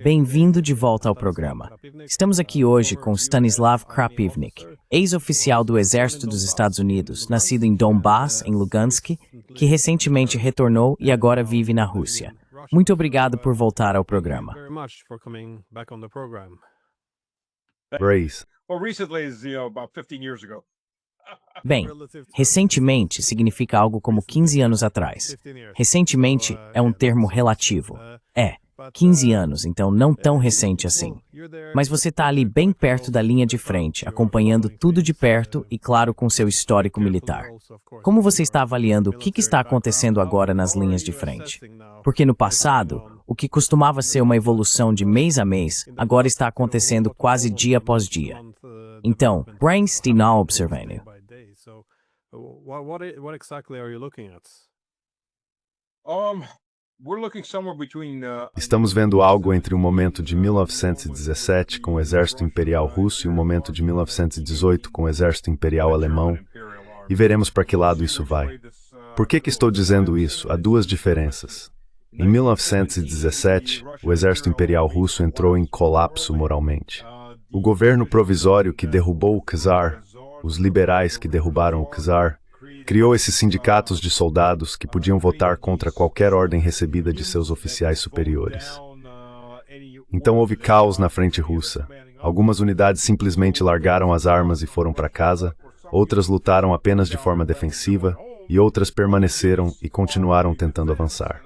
Bem-vindo de volta ao programa. Estamos aqui hoje com Stanislav Krapivnik, ex-oficial do Exército dos Estados Unidos, nascido em Donbass, em Lugansk, que recentemente retornou e agora vive na Rússia. Muito obrigado por voltar ao programa. Grace. Bem, recentemente significa algo como 15 anos atrás. Recentemente é um termo relativo. 15 anos, então não tão recente assim. Mas você está ali bem perto da linha de frente, acompanhando tudo de perto e, claro, com seu histórico militar. Como você está avaliando o que está acontecendo agora nas linhas de frente? Porque no passado, o que costumava ser uma evolução de mês a mês, agora está acontecendo quase dia após dia. Então, Brian está observando. Estamos vendo algo entre o momento de 1917 com o Exército Imperial Russo e o momento de 1918 com o Exército Imperial Alemão, e veremos para que lado isso vai. Por que estou dizendo isso? Há duas diferenças. Em 1917, o Exército Imperial Russo entrou em colapso moralmente. O governo provisório que derrubou o czar, os liberais que derrubaram o czar, criou esses sindicatos de soldados que podiam votar contra qualquer ordem recebida de seus oficiais superiores. Então houve caos na frente russa. Algumas unidades simplesmente largaram as armas e foram para casa, outras lutaram apenas de forma defensiva, e outras permaneceram e continuaram tentando avançar.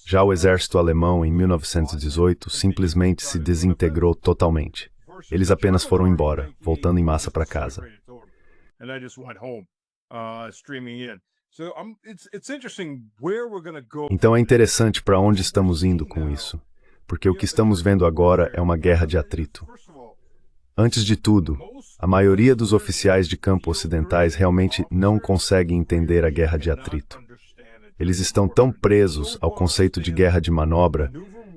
Já o exército alemão, em 1918, simplesmente se desintegrou totalmente. Eles apenas foram embora, voltando em massa para casa. Então é interessante para onde estamos indo com isso, porque o que estamos vendo agora é uma guerra de atrito. Antes de tudo, a maioria dos oficiais de campo ocidentais realmente não consegue entender a guerra de atrito. Eles estão tão presos ao conceito de guerra de manobra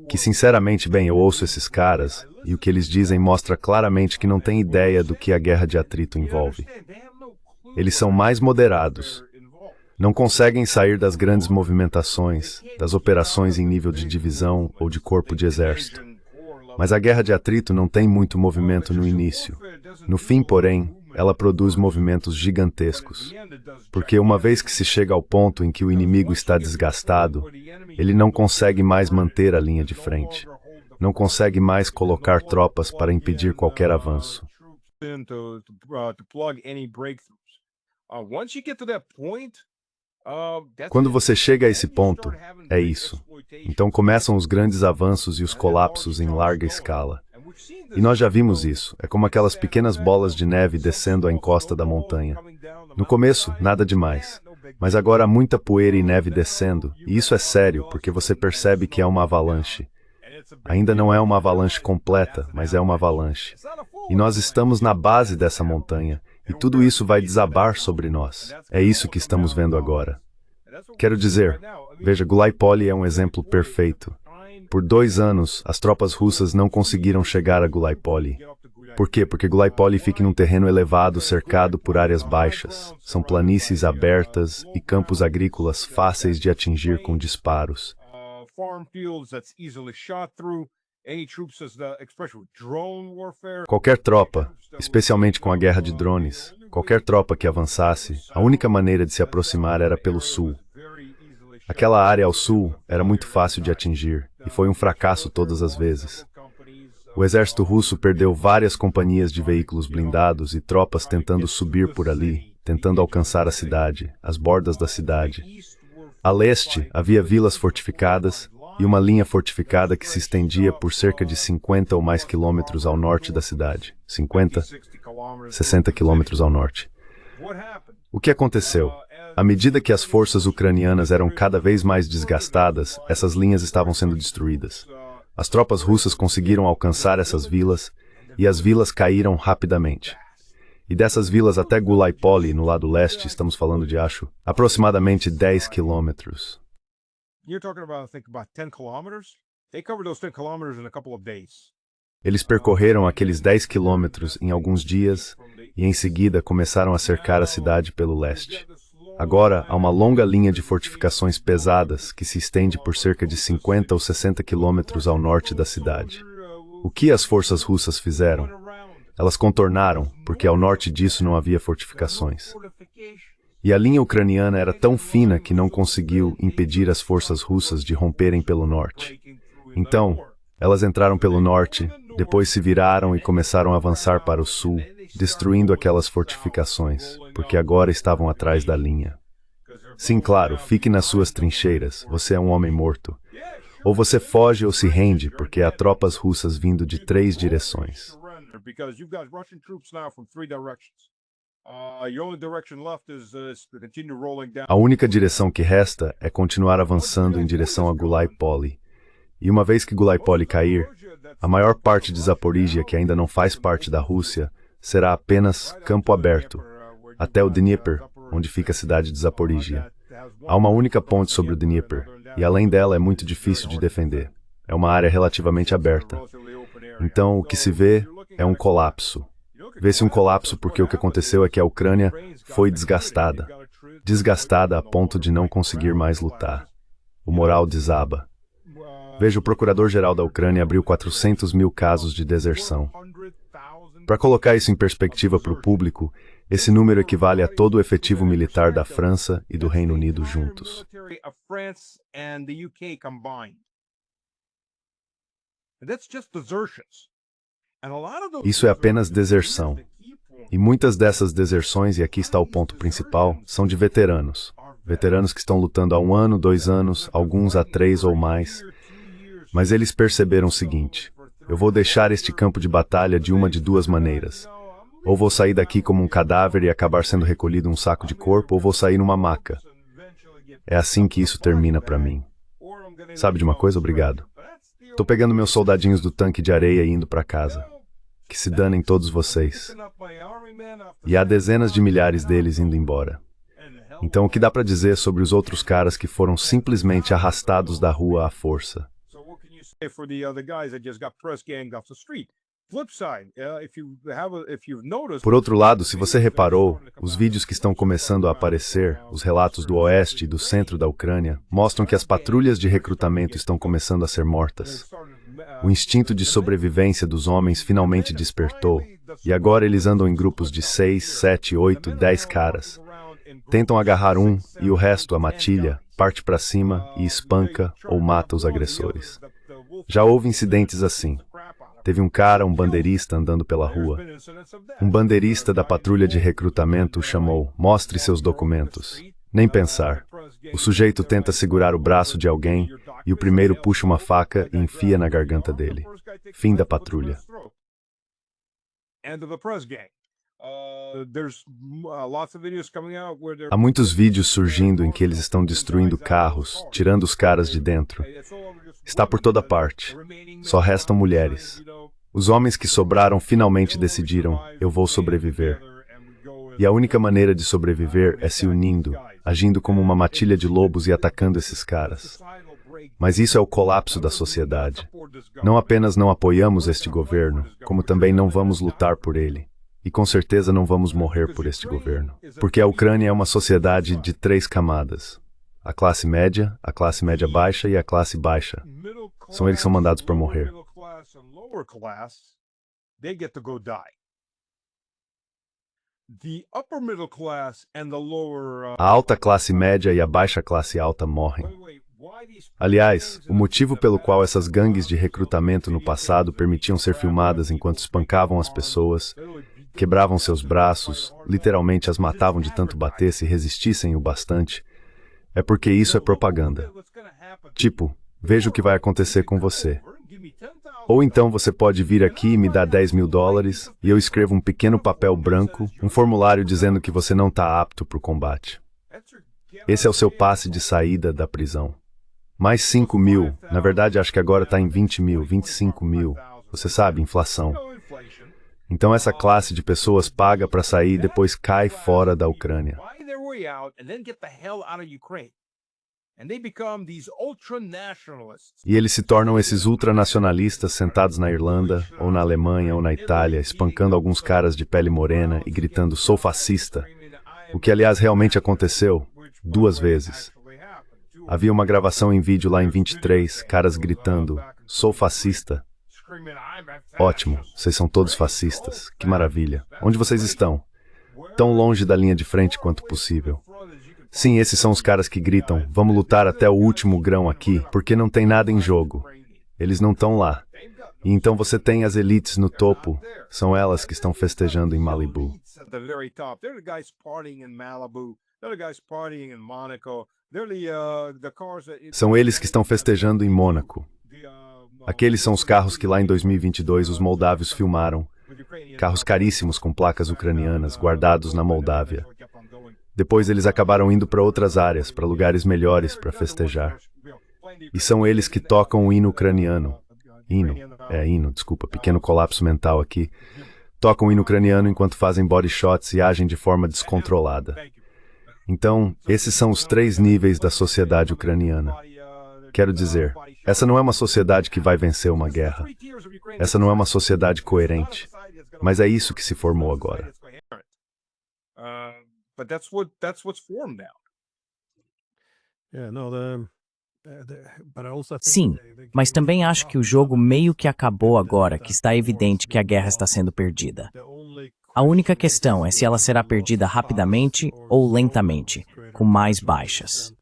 que, sinceramente, eu ouço esses caras e o que eles dizem mostra claramente que não têm ideia do que a guerra de atrito envolve. Eles são mais moderados. Não conseguem sair das grandes movimentações, das operações em nível de divisão ou de corpo de exército. Mas a guerra de atrito não tem muito movimento no início. No fim, porém, ela produz movimentos gigantescos. Porque uma vez que se chega ao ponto em que o inimigo está desgastado, ele não consegue mais manter a linha de frente. Não consegue mais colocar tropas para impedir qualquer avanço. Quando você chega a esse ponto, é isso. Então começam os grandes avanços e os colapsos em larga escala. E nós já vimos isso. É como aquelas pequenas bolas de neve descendo a encosta da montanha. No começo, nada demais. Mas agora há muita poeira e neve descendo, e isso é sério, porque você percebe que é uma avalanche. Ainda não é uma avalanche completa, mas é uma avalanche. E nós estamos na base dessa montanha, e tudo isso vai desabar sobre nós. É isso que estamos vendo agora. Quero dizer, veja, Gulaipoli é um exemplo perfeito. Por 2 anos, as tropas russas não conseguiram chegar a Gulaipoli. Por quê? Porque Gulaipoli fica em um terreno elevado, cercado por áreas baixas. São planícies abertas e campos agrícolas fáceis de atingir com disparos. Qualquer tropa, especialmente com a guerra de drones, qualquer tropa que avançasse, a única maneira de se aproximar era pelo sul. Aquela área ao sul era muito fácil de atingir, e foi um fracasso todas as vezes. O exército russo perdeu várias companhias de veículos blindados e tropas tentando subir por ali, tentando alcançar a cidade, as bordas da cidade. A leste havia vilas fortificadas e uma linha fortificada que se estendia por cerca de 50 ou mais quilômetros ao norte da cidade. 50, 60 quilômetros ao norte. O que aconteceu? À medida que as forças ucranianas eram cada vez mais desgastadas, essas linhas estavam sendo destruídas. As tropas russas conseguiram alcançar essas vilas, e as vilas caíram rapidamente. E dessas vilas até Gulaipoli, no lado leste, estamos falando de, acho, aproximadamente 10 quilômetros. Eles percorreram aqueles 10 quilômetros em alguns dias, e em seguida começaram a cercar a cidade pelo leste. Agora há uma longa linha de fortificações pesadas que se estende por cerca de 50 ou 60 quilômetros ao norte da cidade. O que as forças russas fizeram? Elas contornaram, porque ao norte disso não havia fortificações. E a linha ucraniana era tão fina que não conseguiu impedir as forças russas de romperem pelo norte. Então, elas entraram pelo norte, depois se viraram e começaram a avançar para o sul, destruindo aquelas fortificações, porque agora estavam atrás da linha. Sim, claro, fique nas suas trincheiras, você é um homem morto. Ou você foge ou se rende, porque há tropas russas vindo de 3 direções. A única direção que resta é continuar avançando em direção a Gulaipoli. E uma vez que Gulaipoli cair, a maior parte de Zaporíjia, que ainda não faz parte da Rússia, será apenas campo aberto, até o Dnieper, onde fica a cidade de Zaporíjia. Há uma única ponte sobre o Dnieper, e além dela é muito difícil de defender. É uma área relativamente aberta. Então, o que se vê é um colapso. Vê-se um colapso porque o que aconteceu é que a Ucrânia foi desgastada. Desgastada a ponto de não conseguir mais lutar. O moral desaba. Veja, o procurador-geral da Ucrânia abriu 400 mil casos de deserção. Para colocar isso em perspectiva para o público, esse número equivale a todo o efetivo militar da França e do Reino Unido juntos. Isso é apenas deserção. E muitas dessas deserções, e aqui está o ponto principal, são de veteranos. Veteranos que estão lutando há 1 ano, 2 anos, alguns há 3 ou mais. Mas eles perceberam o seguinte: eu vou deixar este campo de batalha de uma de 2 maneiras. Ou vou sair daqui como um cadáver e acabar sendo recolhido em um saco de corpo, ou vou sair numa maca. É assim que isso termina para mim. Sabe de uma coisa? Obrigado. Tô pegando meus soldadinhos do tanque de areia e indo para casa. Que se danem todos vocês. E há dezenas de milhares deles indo embora. Então o que dá para dizer sobre os outros caras que foram simplesmente arrastados da rua à força? Por outro lado, se você reparou, os vídeos que estão começando a aparecer, os relatos do oeste e do centro da Ucrânia, mostram que as patrulhas de recrutamento estão começando a ser mortas. O instinto de sobrevivência dos homens finalmente despertou, e agora eles andam em grupos de 6, 7, 8, 10 caras. Tentam agarrar um e o resto, a matilha, parte para cima e espanca ou mata os agressores. Já houve incidentes assim. Teve um cara, um bandeirista, andando pela rua. Um bandeirista da patrulha de recrutamento o chamou: "Mostre seus documentos." Nem pensar. O sujeito tenta segurar o braço de alguém e o primeiro puxa uma faca e enfia na garganta dele. Fim da patrulha. Há muitos vídeos surgindo em que eles estão destruindo carros, tirando os caras de dentro. Está por toda parte. Só restam mulheres. Os homens que sobraram finalmente decidiram: eu vou sobreviver. E a única maneira de sobreviver é se unindo, agindo como uma matilha de lobos e atacando esses caras. Mas isso é o colapso da sociedade. Não apenas não apoiamos este governo, como também não vamos lutar por ele. E com certeza não vamos morrer por este governo. Porque a Ucrânia é uma sociedade de 3 camadas. A classe média baixa e a classe baixa. São eles que são mandados para morrer. A alta classe média e a baixa classe alta morrem. Aliás, o motivo pelo qual essas gangues de recrutamento no passado permitiam ser filmadas enquanto espancavam as pessoas, quebravam seus braços, literalmente as matavam de tanto bater se resistissem o bastante, é porque isso é propaganda. Tipo, veja o que vai acontecer com você. Ou então você pode vir aqui e me dar $10.000 e eu escrevo um pequeno papel branco, um formulário dizendo que você não está apto para o combate. Esse é o seu passe de saída da prisão. Mais 5.000, na verdade acho que agora está em 20.000, 25.000, você sabe, inflação. Então essa classe de pessoas paga para sair e depois cai fora da Ucrânia. E eles se tornam esses ultranacionalistas sentados na Irlanda, ou na Alemanha, ou na Itália, espancando alguns caras de pele morena e gritando: "Sou fascista." O que aliás realmente aconteceu, 2 vezes. Havia uma gravação em vídeo lá em 23, caras gritando, sou fascista. Ótimo, vocês são todos fascistas. Que maravilha. Onde vocês estão? Tão longe da linha de frente quanto possível. Sim, esses são os caras que gritam, vamos lutar até o último grão aqui, porque não tem nada em jogo. Eles não estão lá. E então você tem as elites no topo, são elas que estão festejando em Malibu. São eles que estão festejando em Mônaco. Aqueles são os carros que lá em 2022 os moldávios filmaram. Carros caríssimos com placas ucranianas, guardados na Moldávia. Depois eles acabaram indo para outras áreas, para lugares melhores para festejar. E são eles que tocam o hino ucraniano. Desculpa, pequeno colapso mental aqui. Tocam o hino ucraniano enquanto fazem body shots e agem de forma descontrolada. Então, esses são os 3 níveis da sociedade ucraniana. Quero dizer, essa não é uma sociedade que vai vencer uma guerra. Essa não é uma sociedade coerente. Mas é isso que se formou agora. Sim, mas também acho que o jogo meio que acabou agora que está evidente que a guerra está sendo perdida. A única questão é se ela será perdida rapidamente ou lentamente, com mais baixas.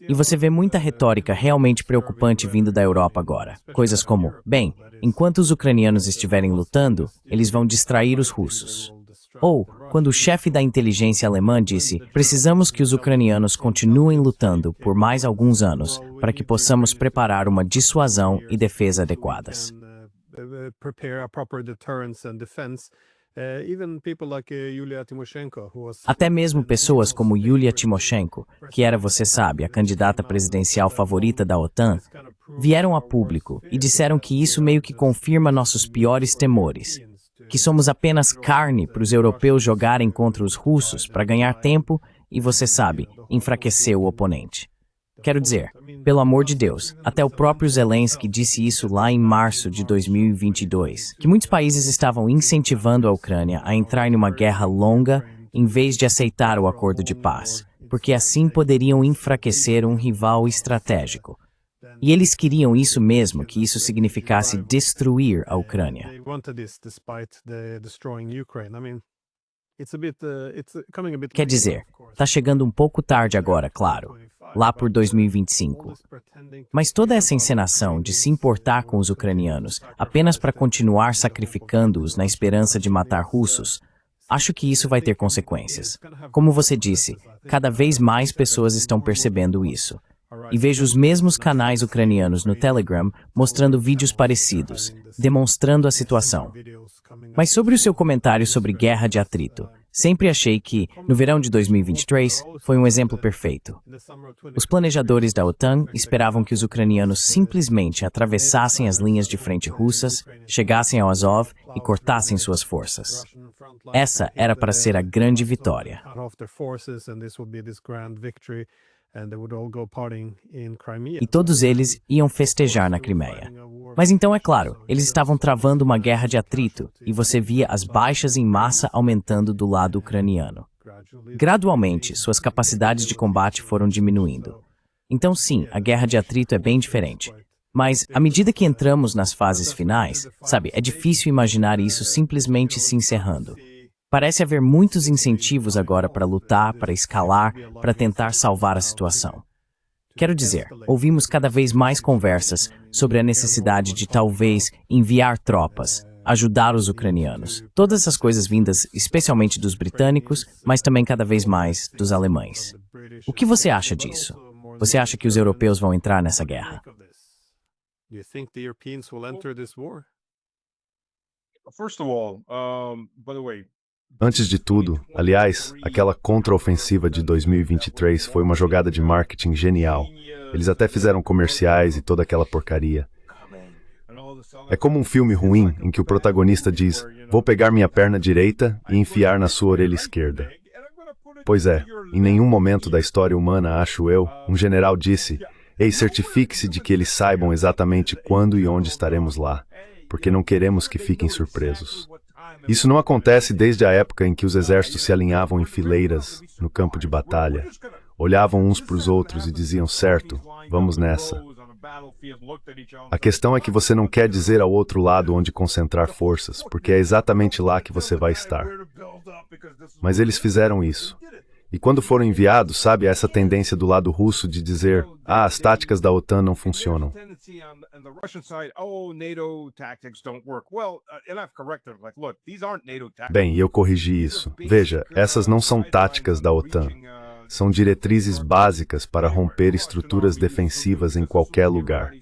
E você vê muita retórica realmente preocupante vindo da Europa agora. Coisas como, bem, enquanto os ucranianos estiverem lutando, eles vão distrair os russos. Ou, quando o chefe da inteligência alemã disse, precisamos que os ucranianos continuem lutando por mais alguns anos para que possamos preparar uma dissuasão e defesa adequadas. Até mesmo pessoas como Yulia Tymoshenko, que era, você sabe, a candidata presidencial favorita da OTAN, vieram a público e disseram que isso meio que confirma nossos piores temores, que somos apenas carne para os europeus jogarem contra os russos para ganhar tempo e, você sabe, enfraquecer o oponente. Quero dizer, pelo amor de Deus, até o próprio Zelensky disse isso lá em março de 2022, que muitos países estavam incentivando a Ucrânia a entrar em uma guerra longa em vez de aceitar o acordo de paz, porque assim poderiam enfraquecer um rival estratégico. E eles queriam isso mesmo, que isso significasse destruir a Ucrânia. Quer dizer, está chegando um pouco tarde agora, claro, lá por 2025. Mas toda essa encenação de se importar com os ucranianos apenas para continuar sacrificando-os na esperança de matar russos, acho que isso vai ter consequências. Como você disse, cada vez mais pessoas estão percebendo isso. E vejo os mesmos canais ucranianos no Telegram mostrando vídeos parecidos, demonstrando a situação. Mas sobre o seu comentário sobre guerra de atrito, sempre achei que, no verão de 2023, foi um exemplo perfeito. Os planejadores da OTAN esperavam que os ucranianos simplesmente atravessassem as linhas de frente russas, chegassem ao Azov e cortassem suas forças. Essa era para ser a grande vitória. E todos eles iam festejar na Crimeia. Mas então, é claro, eles estavam travando uma guerra de atrito e você via as baixas em massa aumentando do lado ucraniano. Gradualmente, suas capacidades de combate foram diminuindo. Então sim, a guerra de atrito é bem diferente. Mas, à medida que entramos nas fases finais, sabe, é difícil imaginar isso simplesmente se encerrando. Parece haver muitos incentivos agora para lutar, para escalar, para tentar salvar a situação. Quero dizer, ouvimos cada vez mais conversas sobre a necessidade de talvez enviar tropas, ajudar os ucranianos. Todas essas coisas vindas especialmente dos britânicos, mas também cada vez mais dos alemães. O que você acha disso? Você acha que os europeus vão entrar nessa guerra? Antes de tudo, aliás, aquela contraofensiva de 2023 foi uma jogada de marketing genial. Eles até fizeram comerciais e toda aquela porcaria. É como um filme ruim em que o protagonista diz, vou pegar minha perna direita e enfiar na sua orelha esquerda. Pois é, em nenhum momento da história humana, acho eu, um general disse, ei, certifique-se de que eles saibam exatamente quando e onde estaremos lá, porque não queremos que fiquem surpresos. Isso não acontece desde a época em que os exércitos se alinhavam em fileiras no campo de batalha, Olhavam uns para os outros e diziam, certo, vamos nessa. A questão é que você não quer dizer ao outro lado onde concentrar forças, porque é exatamente lá que você vai estar. Mas eles fizeram isso. E quando foram enviados, sabe, essa tendência do lado russo de dizer, as táticas da OTAN não funcionam. Bem, eu corrigi isso. Veja, essas não são táticas da OTAN. São diretrizes básicas para romper estruturas defensivas em qualquer lugar.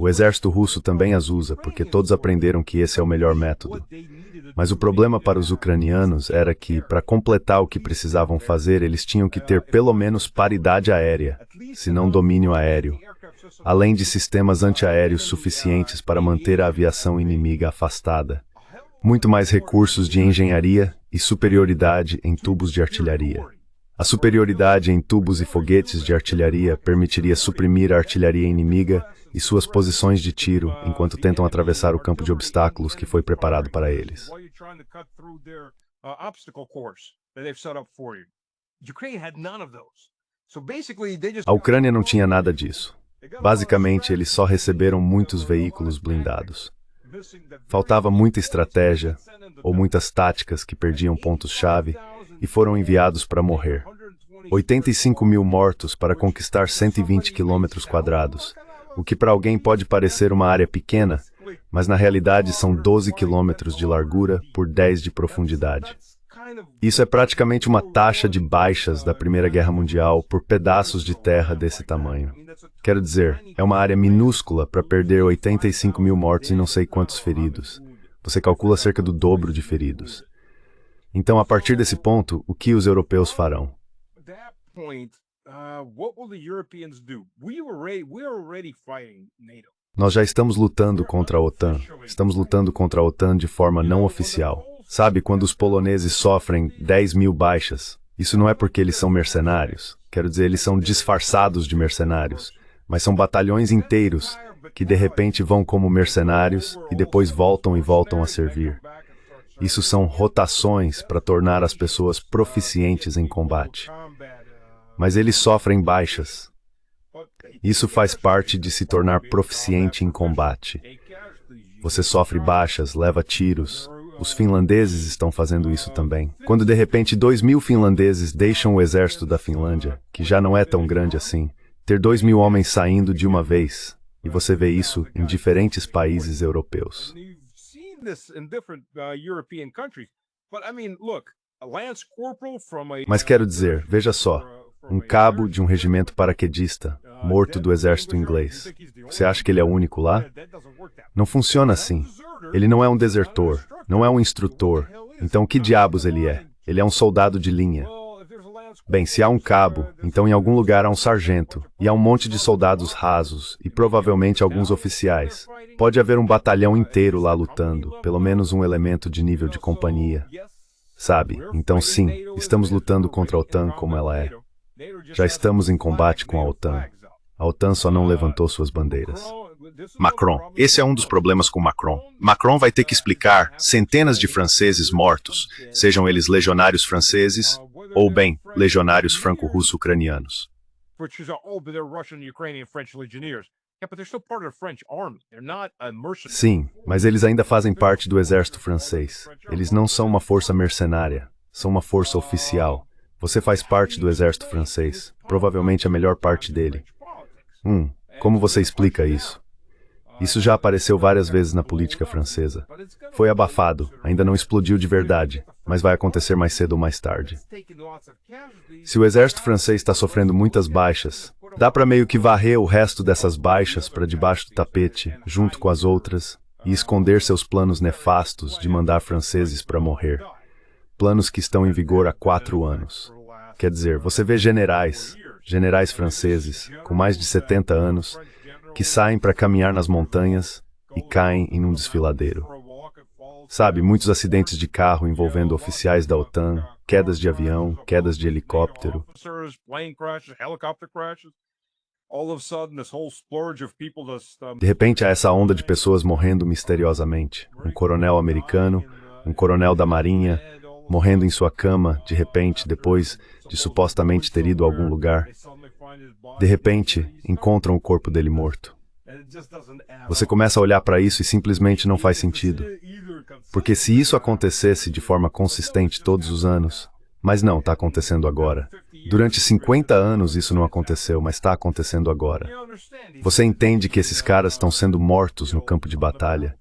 O exército russo também as usa, porque todos aprenderam que esse é o melhor método. Mas o problema para os ucranianos era que, para completar o que precisavam fazer, eles tinham que ter pelo menos paridade aérea, se não domínio aéreo, além de sistemas antiaéreos suficientes para manter a aviação inimiga afastada. Muito mais recursos de engenharia e superioridade em tubos de artilharia. A superioridade em tubos e foguetes de artilharia permitiria suprimir a artilharia inimiga e suas posições de tiro enquanto tentam atravessar o campo de obstáculos que foi preparado para eles. A Ucrânia não tinha nada disso. Basicamente, eles só receberam muitos veículos blindados. Faltava muita estratégia, ou muitas táticas que perdiam pontos-chave e foram enviados para morrer. 85 mil mortos para conquistar 120 quilômetros quadrados, o que para alguém pode parecer uma área pequena, mas na realidade são 12 quilômetros de largura por 10 de profundidade. Isso é praticamente uma taxa de baixas da Primeira Guerra Mundial por pedaços de terra desse tamanho. Quero dizer, é uma área minúscula para perder 85 mil mortos e não sei quantos feridos. Você calcula cerca do dobro de feridos. Então, a partir desse ponto, o que os europeus farão? Nós já estamos lutando contra a OTAN. Estamos lutando contra a OTAN de forma não oficial. Sabe, quando os poloneses sofrem 10 mil baixas, isso não é porque eles são mercenários. Quero dizer, eles são disfarçados de mercenários. Mas são batalhões inteiros que de repente vão como mercenários e depois voltam e voltam a servir. Isso são rotações para tornar as pessoas proficientes em combate. Mas eles sofrem baixas. Isso faz parte de se tornar proficiente em combate. Você sofre baixas, leva tiros. Os finlandeses estão fazendo isso também. Quando de repente 2.000 finlandeses deixam o exército da Finlândia, que já não é tão grande assim, ter 2.000 homens saindo de uma vez, e você vê isso em diferentes países europeus. Mas quero dizer, veja só, um cabo de um regimento paraquedista, morto do exército inglês. Você acha que ele é o único lá? Não funciona assim. Ele não é um desertor, não é um instrutor. Então que diabos ele é? Ele é um soldado de linha. Bem, se há um cabo, então em algum lugar há um sargento, e há um monte de soldados rasos, e provavelmente alguns oficiais. Pode haver um batalhão inteiro lá lutando, pelo menos um elemento de nível de companhia. Sabe? Então sim, estamos lutando contra a OTAN como ela é. Já estamos em combate com a OTAN. A OTAN só não levantou suas bandeiras. Macron. Esse é um dos problemas com Macron. Macron vai ter que explicar centenas de franceses mortos, sejam eles legionários franceses ou, bem, legionários franco-russo-ucranianos. Sim, mas eles ainda fazem parte do exército francês. Eles não são uma força mercenária, são uma força oficial. Você faz parte do exército francês, provavelmente a melhor parte dele. Como você explica isso? Isso já apareceu várias vezes na política francesa. Foi abafado, ainda não explodiu de verdade, mas vai acontecer mais cedo ou mais tarde. Se o exército francês está sofrendo muitas baixas, dá para meio que varrer o resto dessas baixas para debaixo do tapete, junto com as outras, e esconder seus planos nefastos de mandar franceses para morrer. Planos que estão em vigor há 4 anos. Quer dizer, você vê generais franceses, com mais de 70 anos, que saem para caminhar nas montanhas e caem em um desfiladeiro. Sabe, muitos acidentes de carro envolvendo oficiais da OTAN, quedas de avião, quedas de helicóptero. De repente há essa onda de pessoas morrendo misteriosamente. Um coronel americano, um coronel da Marinha, morrendo em sua cama, de repente, depois de supostamente ter ido a algum lugar. De repente, encontram o corpo dele morto. Você começa a olhar para isso e simplesmente não faz sentido. Porque se isso acontecesse de forma consistente todos os anos, mas não, está acontecendo agora. Durante 50 anos isso não aconteceu, mas está acontecendo agora. Você entende que esses caras estão sendo mortos no campo de batalha.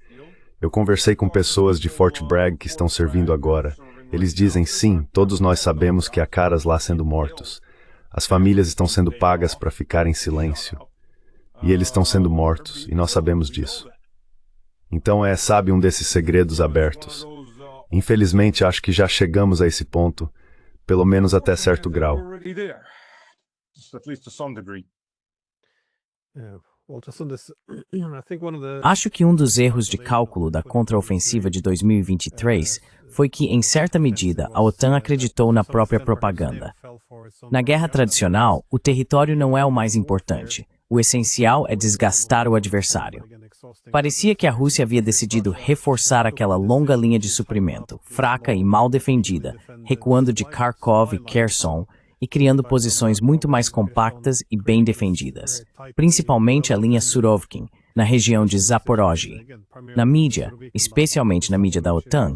Eu conversei com pessoas de Fort Bragg que estão servindo agora. Eles dizem, sim, todos nós sabemos que há caras lá sendo mortos. As famílias estão sendo pagas para ficar em silêncio. E eles estão sendo mortos, e nós sabemos disso. Então sabe, um desses segredos abertos. Infelizmente, acho que já chegamos a esse ponto, pelo menos até certo grau. Acho que um dos erros de cálculo da contraofensiva de 2023 foi que, em certa medida, a OTAN acreditou na própria propaganda. Na guerra tradicional, o território não é o mais importante. O essencial é desgastar o adversário. Parecia que a Rússia havia decidido reforçar aquela longa linha de suprimento, fraca e mal defendida, recuando de Kharkov e Kherson e criando posições muito mais compactas e bem defendidas, principalmente a linha Surovkin, na região de Zaporozhye. Na mídia, especialmente na mídia da OTAN,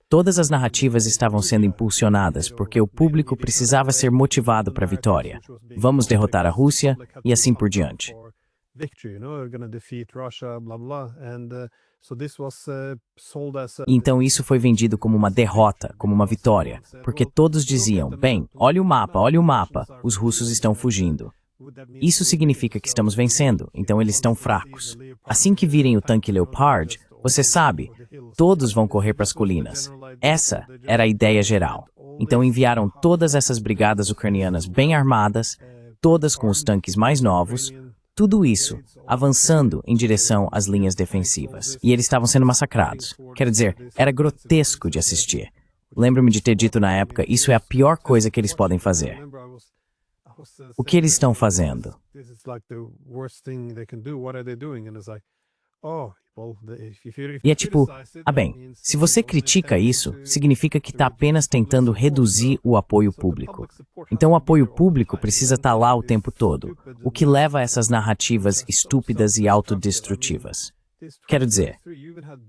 todas as narrativas estavam sendo impulsionadas porque o público precisava ser motivado para a vitória. Vamos derrotar a Rússia e assim por diante. Então isso foi vendido como uma derrota, como uma vitória, porque todos diziam, bem, olha o mapa, os russos estão fugindo. Isso significa que estamos vencendo, então eles estão fracos. Assim que virem o tanque Leopard, você sabe, todos vão correr para as colinas. Essa era a ideia geral. Então enviaram todas essas brigadas ucranianas bem armadas, todas com os tanques mais novos, tudo isso avançando em direção às linhas defensivas. E eles estavam sendo massacrados. Quero dizer, era grotesco de assistir. Lembro-me de ter dito na época, isso é a pior coisa que eles podem fazer. O que eles estão fazendo? E é tipo, bem, se você critica isso, significa que está apenas tentando reduzir o apoio público. Então o apoio público precisa estar lá o tempo todo, o que leva a essas narrativas estúpidas e autodestrutivas. Quero dizer,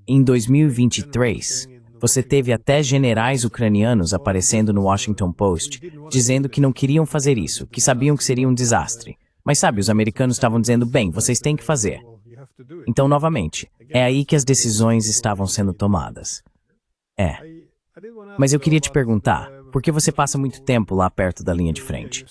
em 2023, você teve até generais ucranianos aparecendo no Washington Post, dizendo que não queriam fazer isso, que sabiam que seria um desastre. Mas sabe, os americanos estavam dizendo, bem, vocês têm que fazer. Então, novamente, é aí que as decisões estavam sendo tomadas. Mas eu queria te perguntar, por que você passa muito tempo lá perto da linha de frente?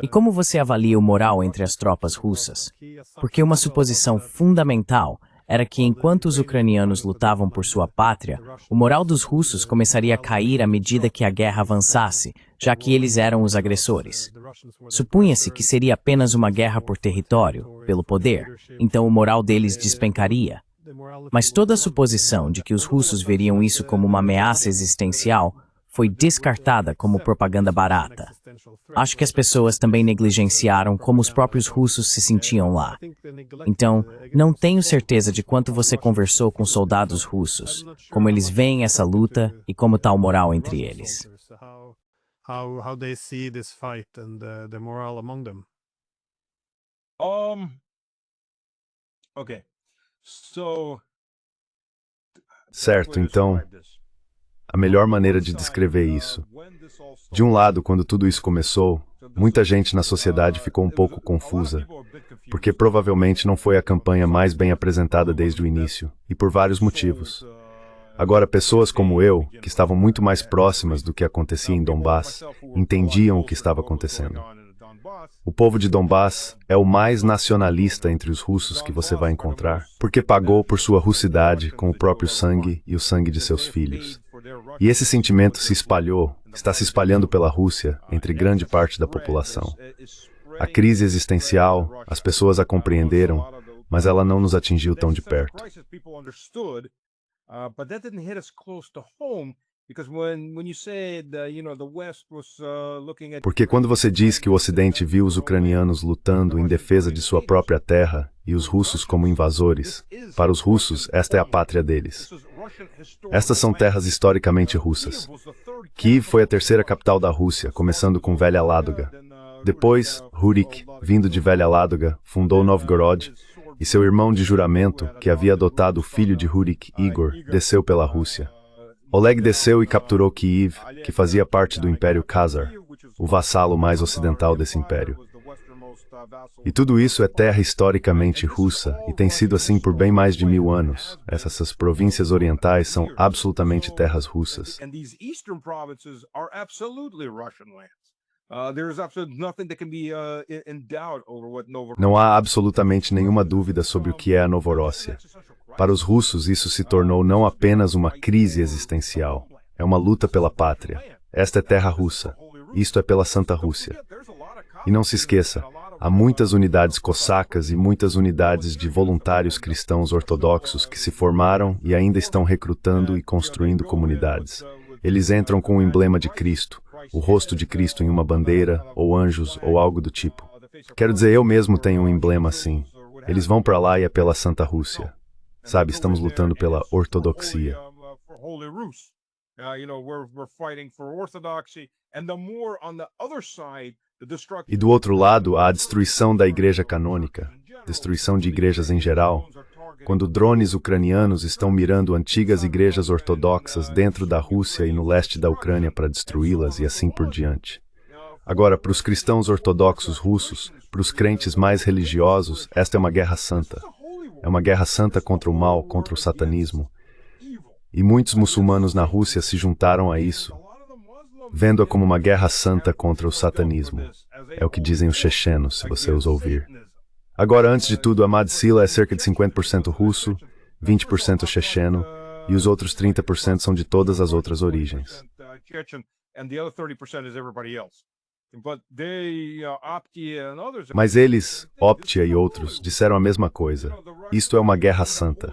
E como você avalia o moral entre as tropas russas? Porque uma suposição fundamental era que enquanto os ucranianos lutavam por sua pátria, o moral dos russos começaria a cair à medida que a guerra avançasse, já que eles eram os agressores. Supunha-se que seria apenas uma guerra por território, pelo poder, então o moral deles despencaria. Mas toda a suposição de que os russos veriam isso como uma ameaça existencial foi descartada como propaganda barata. Acho que as pessoas também negligenciaram como os próprios russos se sentiam lá. Então, não tenho certeza de quanto você conversou com soldados russos, como eles veem essa luta e como está o moral entre eles. Certo, então, a melhor maneira de descrever isso. De um lado, quando tudo isso começou, muita gente na sociedade ficou um pouco confusa, porque provavelmente não foi a campanha mais bem apresentada desde o início, e por vários motivos. Agora, pessoas como eu, que estavam muito mais próximas do que acontecia em Donbass, entendiam o que estava acontecendo. O povo de Donbass é o mais nacionalista entre os russos que você vai encontrar, porque pagou por sua russidade com o próprio sangue e o sangue de seus filhos. E esse sentimento se espalhou, está se espalhando pela Rússia, entre grande parte da população. A crise existencial, as pessoas a compreenderam, mas ela não nos atingiu tão de perto. Porque quando você diz que o Ocidente viu os ucranianos lutando em defesa de sua própria terra e os russos como invasores, para os russos, esta é a pátria deles. Estas são terras historicamente russas. Kiev foi a terceira capital da Rússia, começando com Velha Ládoga. Depois, Rurik, vindo de Velha Ládoga, fundou Novgorod, e seu irmão de juramento, que havia adotado o filho de Rurik, Igor, desceu pela Rússia. Oleg desceu e capturou Kiev, que fazia parte do Império Khazar, o vassalo mais ocidental desse império. E tudo isso é terra historicamente russa, e tem sido assim por bem mais de 1000 anos. Essas províncias orientais são absolutamente terras russas. Não há absolutamente nenhuma dúvida sobre o que é a Novorossia. Para os russos, isso se tornou não apenas uma crise existencial, é uma luta pela pátria. Esta é terra russa. Isto é pela Santa Rússia. E não se esqueça, há muitas unidades cossacas e muitas unidades de voluntários cristãos ortodoxos que se formaram e ainda estão recrutando e construindo comunidades. Eles entram com o emblema de Cristo, o rosto de Cristo em uma bandeira, ou anjos, ou algo do tipo. Quero dizer, eu mesmo tenho um emblema assim. Eles vão para lá e é pela Santa Rússia. Sabe, estamos lutando pela ortodoxia. E do outro lado, há a destruição da igreja canônica, destruição de igrejas em geral, quando drones ucranianos estão mirando antigas igrejas ortodoxas dentro da Rússia e no leste da Ucrânia para destruí-las e assim por diante. Agora, para os cristãos ortodoxos russos, para os crentes mais religiosos, esta é uma guerra santa. É uma guerra santa contra o mal, contra o satanismo. E muitos muçulmanos na Rússia se juntaram a isso, vendo-a como uma guerra santa contra o satanismo. É o que dizem os chechenos, se você os ouvir. Agora, antes de tudo, Ahmad Sila é cerca de 50% russo, 20% checheno, e os outros 30% são de todas as outras origens. Mas eles, Optia e outros, disseram a mesma coisa. Isto é uma guerra santa.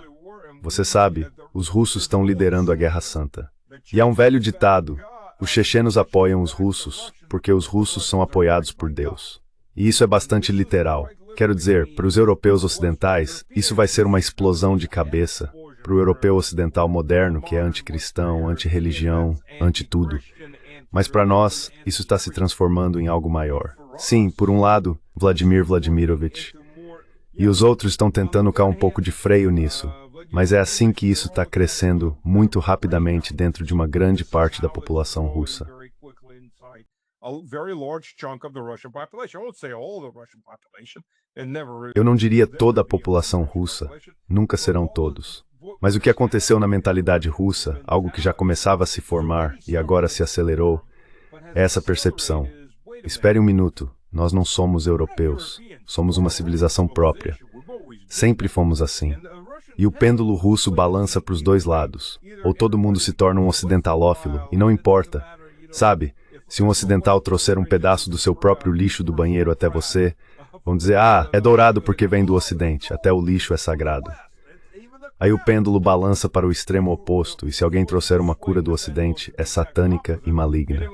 Você sabe, os russos estão liderando a guerra santa. E há um velho ditado, os chechenos apoiam os russos, porque os russos são apoiados por Deus. E isso é bastante literal. Quero dizer, para os europeus ocidentais, isso vai ser uma explosão de cabeça. Para o europeu ocidental moderno, que é anticristão, antirreligião, anti-tudo. Mas para nós, isso está se transformando em algo maior. Sim, por um lado, Vladimir Vladimirovich. E os outros estão tentando colocar um pouco de freio nisso. Mas é assim que isso está crescendo muito rapidamente dentro de uma grande parte da população russa. Eu não diria toda a população russa, nunca serão todos. Mas o que aconteceu na mentalidade russa, algo que já começava a se formar e agora se acelerou, é essa percepção. Espere um minuto, nós não somos europeus, somos uma civilização própria. Sempre fomos assim. E o pêndulo russo balança para os dois lados. Ou todo mundo se torna um ocidentalófilo, e não importa. Sabe, se um ocidental trouxer um pedaço do seu próprio lixo do banheiro até você, vão dizer, é dourado porque vem do ocidente, até o lixo é sagrado. Aí o pêndulo balança para o extremo oposto, e se alguém trouxer uma cura do ocidente, é satânica e maligna.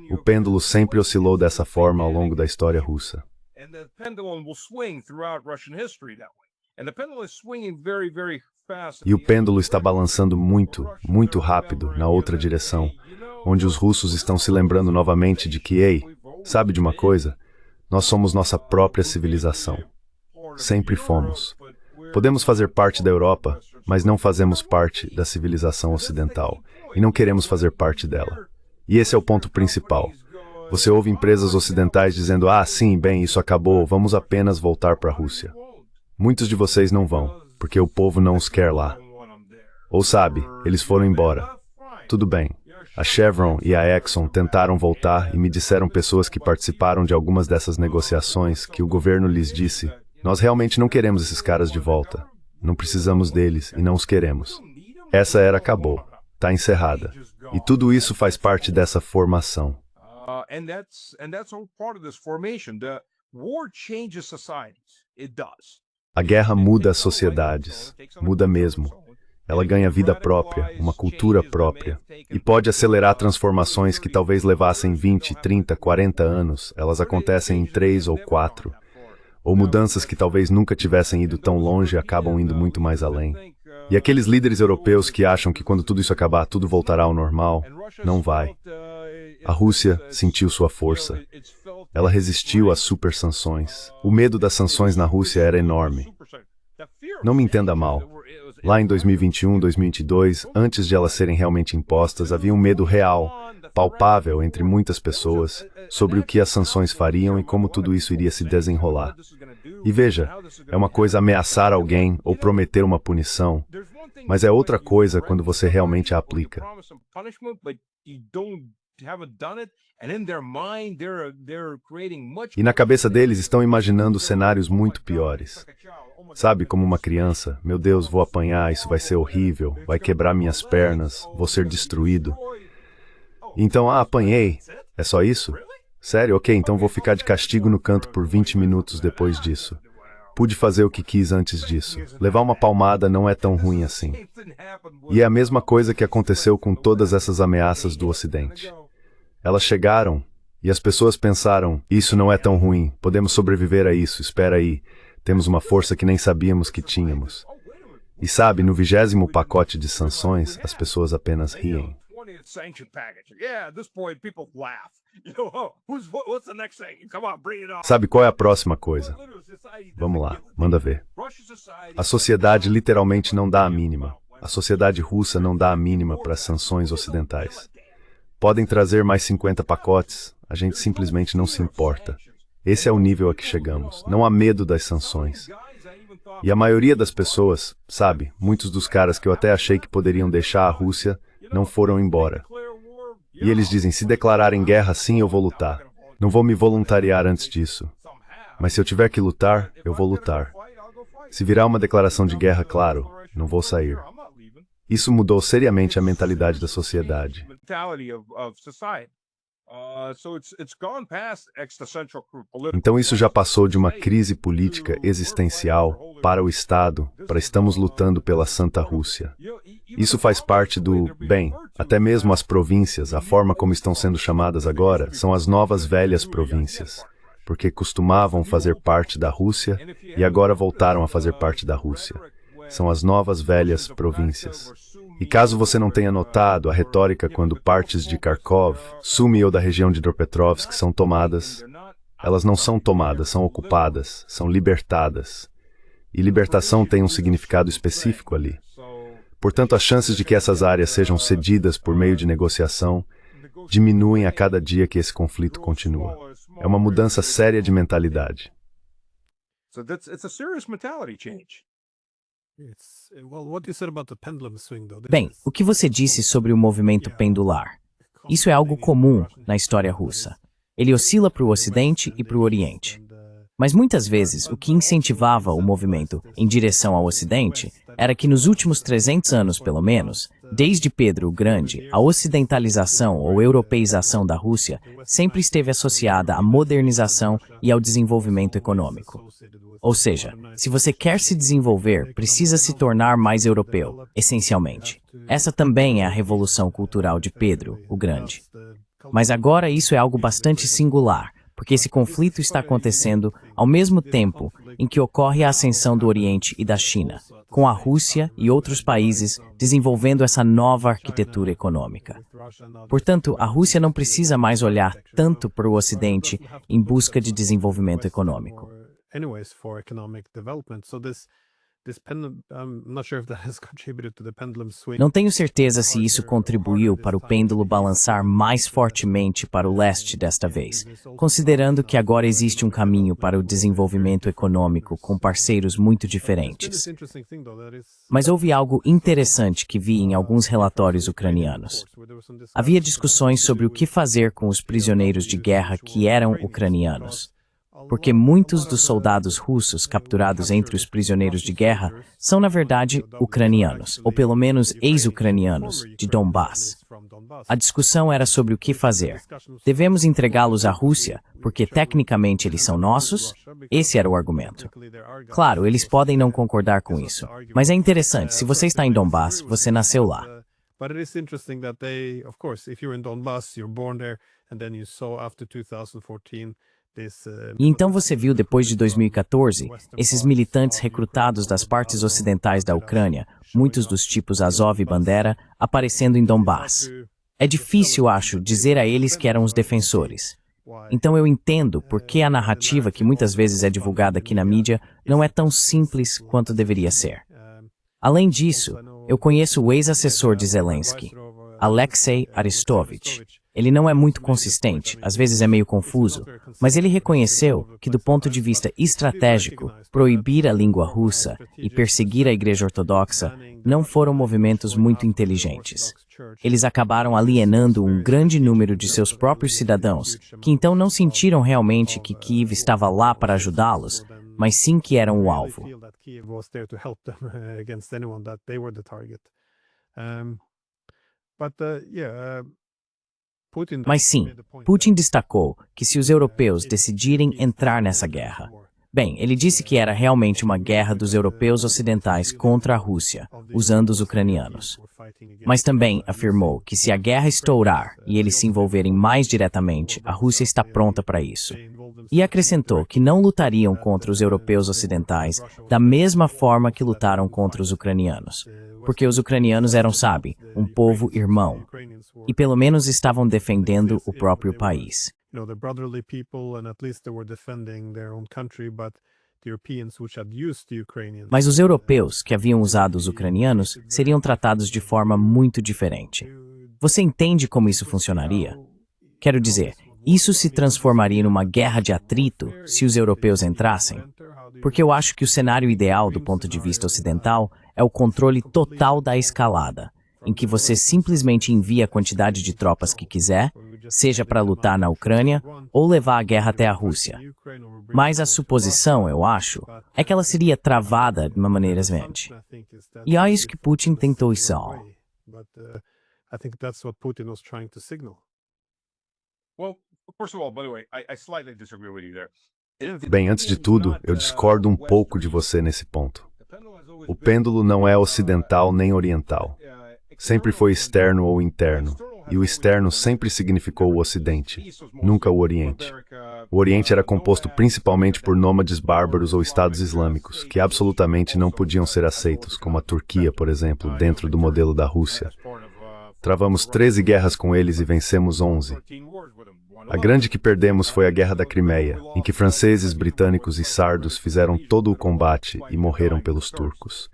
O pêndulo sempre oscilou dessa forma ao longo da história russa. E o pêndulo está balançando muito, muito rápido na outra direção, onde os russos estão se lembrando novamente de que, ei, sabe de uma coisa? Nós somos nossa própria civilização. Sempre fomos. Podemos fazer parte da Europa, mas não fazemos parte da civilização ocidental, e não queremos fazer parte dela. E esse é o ponto principal. Você ouve empresas ocidentais dizendo, sim, bem, isso acabou, vamos apenas voltar para a Rússia. Muitos de vocês não vão, porque o povo não os quer lá. Ou sabe, eles foram embora. Tudo bem. A Chevron e a Exxon tentaram voltar e me disseram pessoas que participaram de algumas dessas negociações que o governo lhes disse, nós realmente não queremos esses caras de volta. Não precisamos deles e não os queremos. Essa era acabou. Está encerrada. E tudo isso faz parte dessa formação. A guerra muda as sociedades. Muda mesmo. Ela ganha vida própria, uma cultura própria, e pode acelerar transformações que talvez levassem 20, 30, 40 anos, elas acontecem em 3 ou 4. Ou mudanças que talvez nunca tivessem ido tão longe acabam indo muito mais além. E aqueles líderes europeus que acham que quando tudo isso acabar, tudo voltará ao normal, não vai. A Rússia sentiu sua força. Ela resistiu às super sanções. O medo das sanções na Rússia era enorme. Não me entenda mal. Lá em 2021, 2022, antes de elas serem realmente impostas, havia um medo real, palpável entre muitas pessoas, sobre o que as sanções fariam e como tudo isso iria se desenrolar. E veja, é uma coisa ameaçar alguém ou prometer uma punição, mas é outra coisa quando você realmente a aplica. E na cabeça deles estão imaginando cenários muito piores. Sabe, como uma criança, meu Deus, vou apanhar, isso vai ser horrível, vai quebrar minhas pernas, vou ser destruído. Então, apanhei, é só isso? Sério? Ok, então vou ficar de castigo no canto por 20 minutos depois disso. Pude fazer o que quis antes disso. Levar uma palmada não é tão ruim assim. E é a mesma coisa que aconteceu com todas essas ameaças do Ocidente. Elas chegaram e as pessoas pensaram, isso não é tão ruim, podemos sobreviver a isso, espera aí. Temos uma força que nem sabíamos que tínhamos. E sabe, no 20º pacote de sanções, as pessoas apenas riem. Sabe qual é a próxima coisa? Vamos lá, manda ver. A sociedade literalmente não dá a mínima. A sociedade russa não dá a mínima para as sanções ocidentais. Podem trazer mais 50 pacotes, a gente simplesmente não se importa. Esse é o nível a que chegamos. Não há medo das sanções. E a maioria das pessoas, sabe, muitos dos caras que eu até achei que poderiam deixar a Rússia, não foram embora. E eles dizem, se declararem guerra, sim, eu vou lutar. Não vou me voluntariar antes disso. Mas se eu tiver que lutar, eu vou lutar. Se virar uma declaração de guerra, claro, não vou sair. Isso mudou seriamente a mentalidade da sociedade. Então isso já passou de uma crise política existencial para o Estado, para estamos lutando pela Santa Rússia. Isso faz parte do, bem, até mesmo as províncias, a forma como estão sendo chamadas agora, são as novas velhas províncias, porque costumavam fazer parte da Rússia e agora voltaram a fazer parte da Rússia. São as novas velhas províncias. E caso você não tenha notado, a retórica quando partes de Kharkov, Sumy ou da região de Dnipropetrovsk são tomadas, elas não são tomadas, são ocupadas, são libertadas. E libertação tem um significado específico ali. Portanto, as chances de que essas áreas sejam cedidas por meio de negociação diminuem a cada dia que esse conflito continua. É uma mudança séria de mentalidade. Bem, o que você disse sobre o movimento pendular? Isso é algo comum na história russa. Ele oscila para o Ocidente e para o Oriente. Mas muitas vezes, o que incentivava o movimento em direção ao Ocidente era que nos últimos 300 anos, pelo menos, desde Pedro o Grande, a ocidentalização ou europeização da Rússia sempre esteve associada à modernização e ao desenvolvimento econômico. Ou seja, se você quer se desenvolver, precisa se tornar mais europeu, essencialmente. Essa também é a revolução cultural de Pedro o Grande. Mas agora isso é algo bastante singular, porque esse conflito está acontecendo ao mesmo tempo em que ocorre a ascensão do Oriente e da China, com a Rússia e outros países desenvolvendo essa nova arquitetura econômica. Portanto, a Rússia não precisa mais olhar tanto para o Ocidente em busca de desenvolvimento econômico. Não tenho certeza se isso contribuiu para o pêndulo balançar mais fortemente para o leste desta vez, considerando que agora existe um caminho para o desenvolvimento econômico com parceiros muito diferentes. Mas houve algo interessante que vi em alguns relatórios ucranianos. Havia discussões sobre o que fazer com os prisioneiros de guerra que eram ucranianos. Porque muitos dos soldados russos capturados entre os prisioneiros de guerra são, na verdade, ucranianos, ou pelo menos ex-ucranianos, de Donbass. A discussão era sobre o que fazer. Devemos entregá-los à Rússia, porque tecnicamente eles são nossos? Esse era o argumento. Claro, eles podem não concordar com isso, mas é interessante, se você está em Donbass, você nasceu lá. But it is interesting that they, of course, if you're in Donbass, you're born there, and then you saw after 2014 this. E então você viu depois de 2014, esses militantes recrutados das partes ocidentais da Ucrânia, muitos dos tipos Azov e Bandera, aparecendo em Donbass. É difícil, acho, dizer a eles que eram os defensores. Então eu entendo por que a narrativa que muitas vezes é divulgada aqui na mídia não é tão simples quanto deveria ser. Além disso, eu conheço o ex-assessor de Zelensky, Alexei Arestovich. Ele não é muito consistente, às vezes é meio confuso, mas ele reconheceu que, do ponto de vista estratégico, proibir a língua russa e perseguir a Igreja Ortodoxa não foram movimentos muito inteligentes. Eles acabaram alienando um grande número de seus próprios cidadãos, que então não sentiram realmente que Kiev estava lá para ajudá-los, mas sim que eram o alvo. Mas sim, Putin destacou que se os europeus decidirem entrar nessa guerra, bem, ele disse que era realmente uma guerra dos europeus ocidentais contra a Rússia, usando os ucranianos. Mas também afirmou que se a guerra estourar e eles se envolverem mais diretamente, a Rússia está pronta para isso. E acrescentou que não lutariam contra os europeus ocidentais da mesma forma que lutaram contra os ucranianos, porque os ucranianos eram, sabe, um povo irmão, e pelo menos estavam defendendo o próprio país. Mas os europeus que haviam usado os ucranianos seriam tratados de forma muito diferente. Você entende como isso funcionaria? Quero dizer, isso se transformaria numa guerra de atrito se os europeus entrassem? Porque eu acho que o cenário ideal do ponto de vista ocidental é o controle total da escalada, em que você simplesmente envia a quantidade de tropas que quiser, seja para lutar na Ucrânia ou levar a guerra até a Rússia. Mas a suposição, eu acho, é que ela seria travada de uma maneira semelhante. E é isso que Putin tentou isso. Bem, antes de tudo, eu discordo um pouco de você nesse ponto. O pêndulo não é ocidental nem oriental. Sempre foi externo ou interno, e o externo sempre significou o Ocidente, nunca o Oriente. O Oriente era composto principalmente por nômades bárbaros ou estados islâmicos, que absolutamente não podiam ser aceitos, como a Turquia, por exemplo, dentro do modelo da Rússia. Travamos 13 guerras com eles e vencemos 11. A grande que perdemos foi a Guerra da Crimeia, em que franceses, britânicos e sardos fizeram todo o combate e morreram pelos turcos.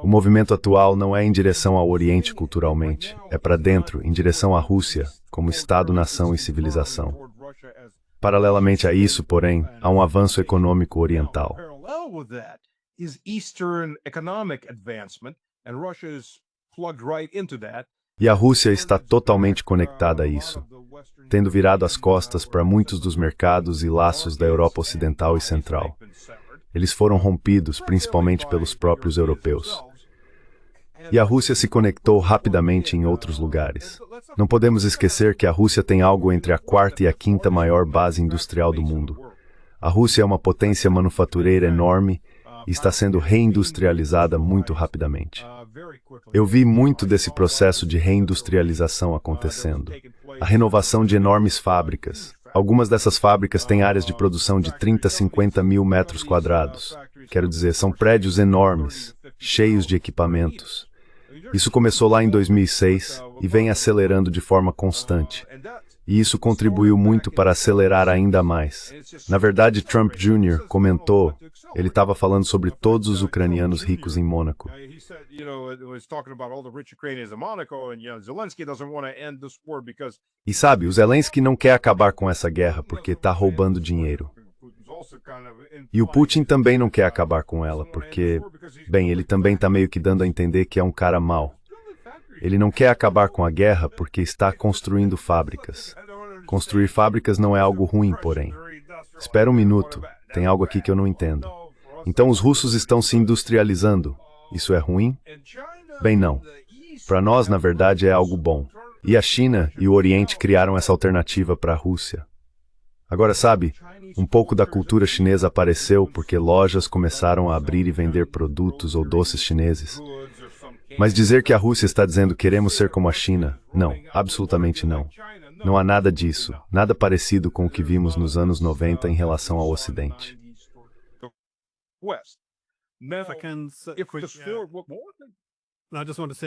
O movimento atual não é em direção ao Oriente culturalmente, é para dentro, em direção à Rússia, como Estado, nação e civilização. Paralelamente a isso, porém, há um avanço econômico oriental. E a Rússia está totalmente conectada a isso, tendo virado as costas para muitos dos mercados e laços da Europa Ocidental e Central. Eles foram rompidos, principalmente pelos próprios europeus. E a Rússia se conectou rapidamente em outros lugares. Não podemos esquecer que a Rússia tem algo entre a quarta e a quinta maior base industrial do mundo. A Rússia é uma potência manufatureira enorme e está sendo reindustrializada muito rapidamente. Eu vi muito desse processo de reindustrialização acontecendo. A renovação de enormes fábricas. Algumas dessas fábricas têm áreas de produção de 30 a 50 mil metros quadrados. Quero dizer, são prédios enormes, cheios de equipamentos. Isso começou lá em 2006 e vem acelerando de forma constante. E isso contribuiu muito para acelerar ainda mais. Na verdade, Trump Jr. comentou, ele estava falando sobre todos os ucranianos ricos em Mônaco. E sabe, o Zelensky não quer acabar com essa guerra porque está roubando dinheiro. E o Putin também não quer acabar com ela porque, bem, ele também está meio que dando a entender que é um cara mau. Ele não quer acabar com a guerra porque está construindo fábricas. Construir fábricas não é algo ruim, porém. Espera um minuto, tem algo aqui que eu não entendo. Então os russos estão se industrializando. Isso é ruim? Bem, não. Para nós, na verdade, é algo bom. E a China e o Oriente criaram essa alternativa para a Rússia. Agora, sabe, um pouco da cultura chinesa apareceu porque lojas começaram a abrir e vender produtos ou doces chineses. Mas dizer que a Rússia está dizendo queremos ser como a China, não, absolutamente não. Não há nada disso, nada parecido com o que vimos nos anos 90 em relação ao Ocidente.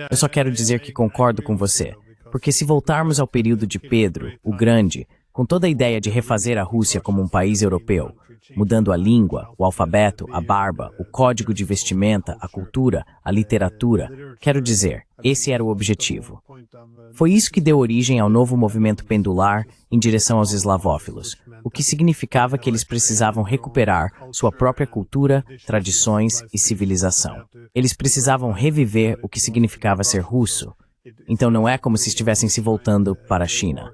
Eu só quero dizer que concordo com você, porque se voltarmos ao período de Pedro, o Grande, com toda a ideia de refazer a Rússia como um país europeu, mudando a língua, o alfabeto, a barba, o código de vestimenta, a cultura, a literatura, quero dizer, esse era o objetivo. Foi isso que deu origem ao novo movimento pendular em direção aos eslavófilos, o que significava que eles precisavam recuperar sua própria cultura, tradições e civilização. Eles precisavam reviver o que significava ser russo. Então não é como se estivessem se voltando para a China.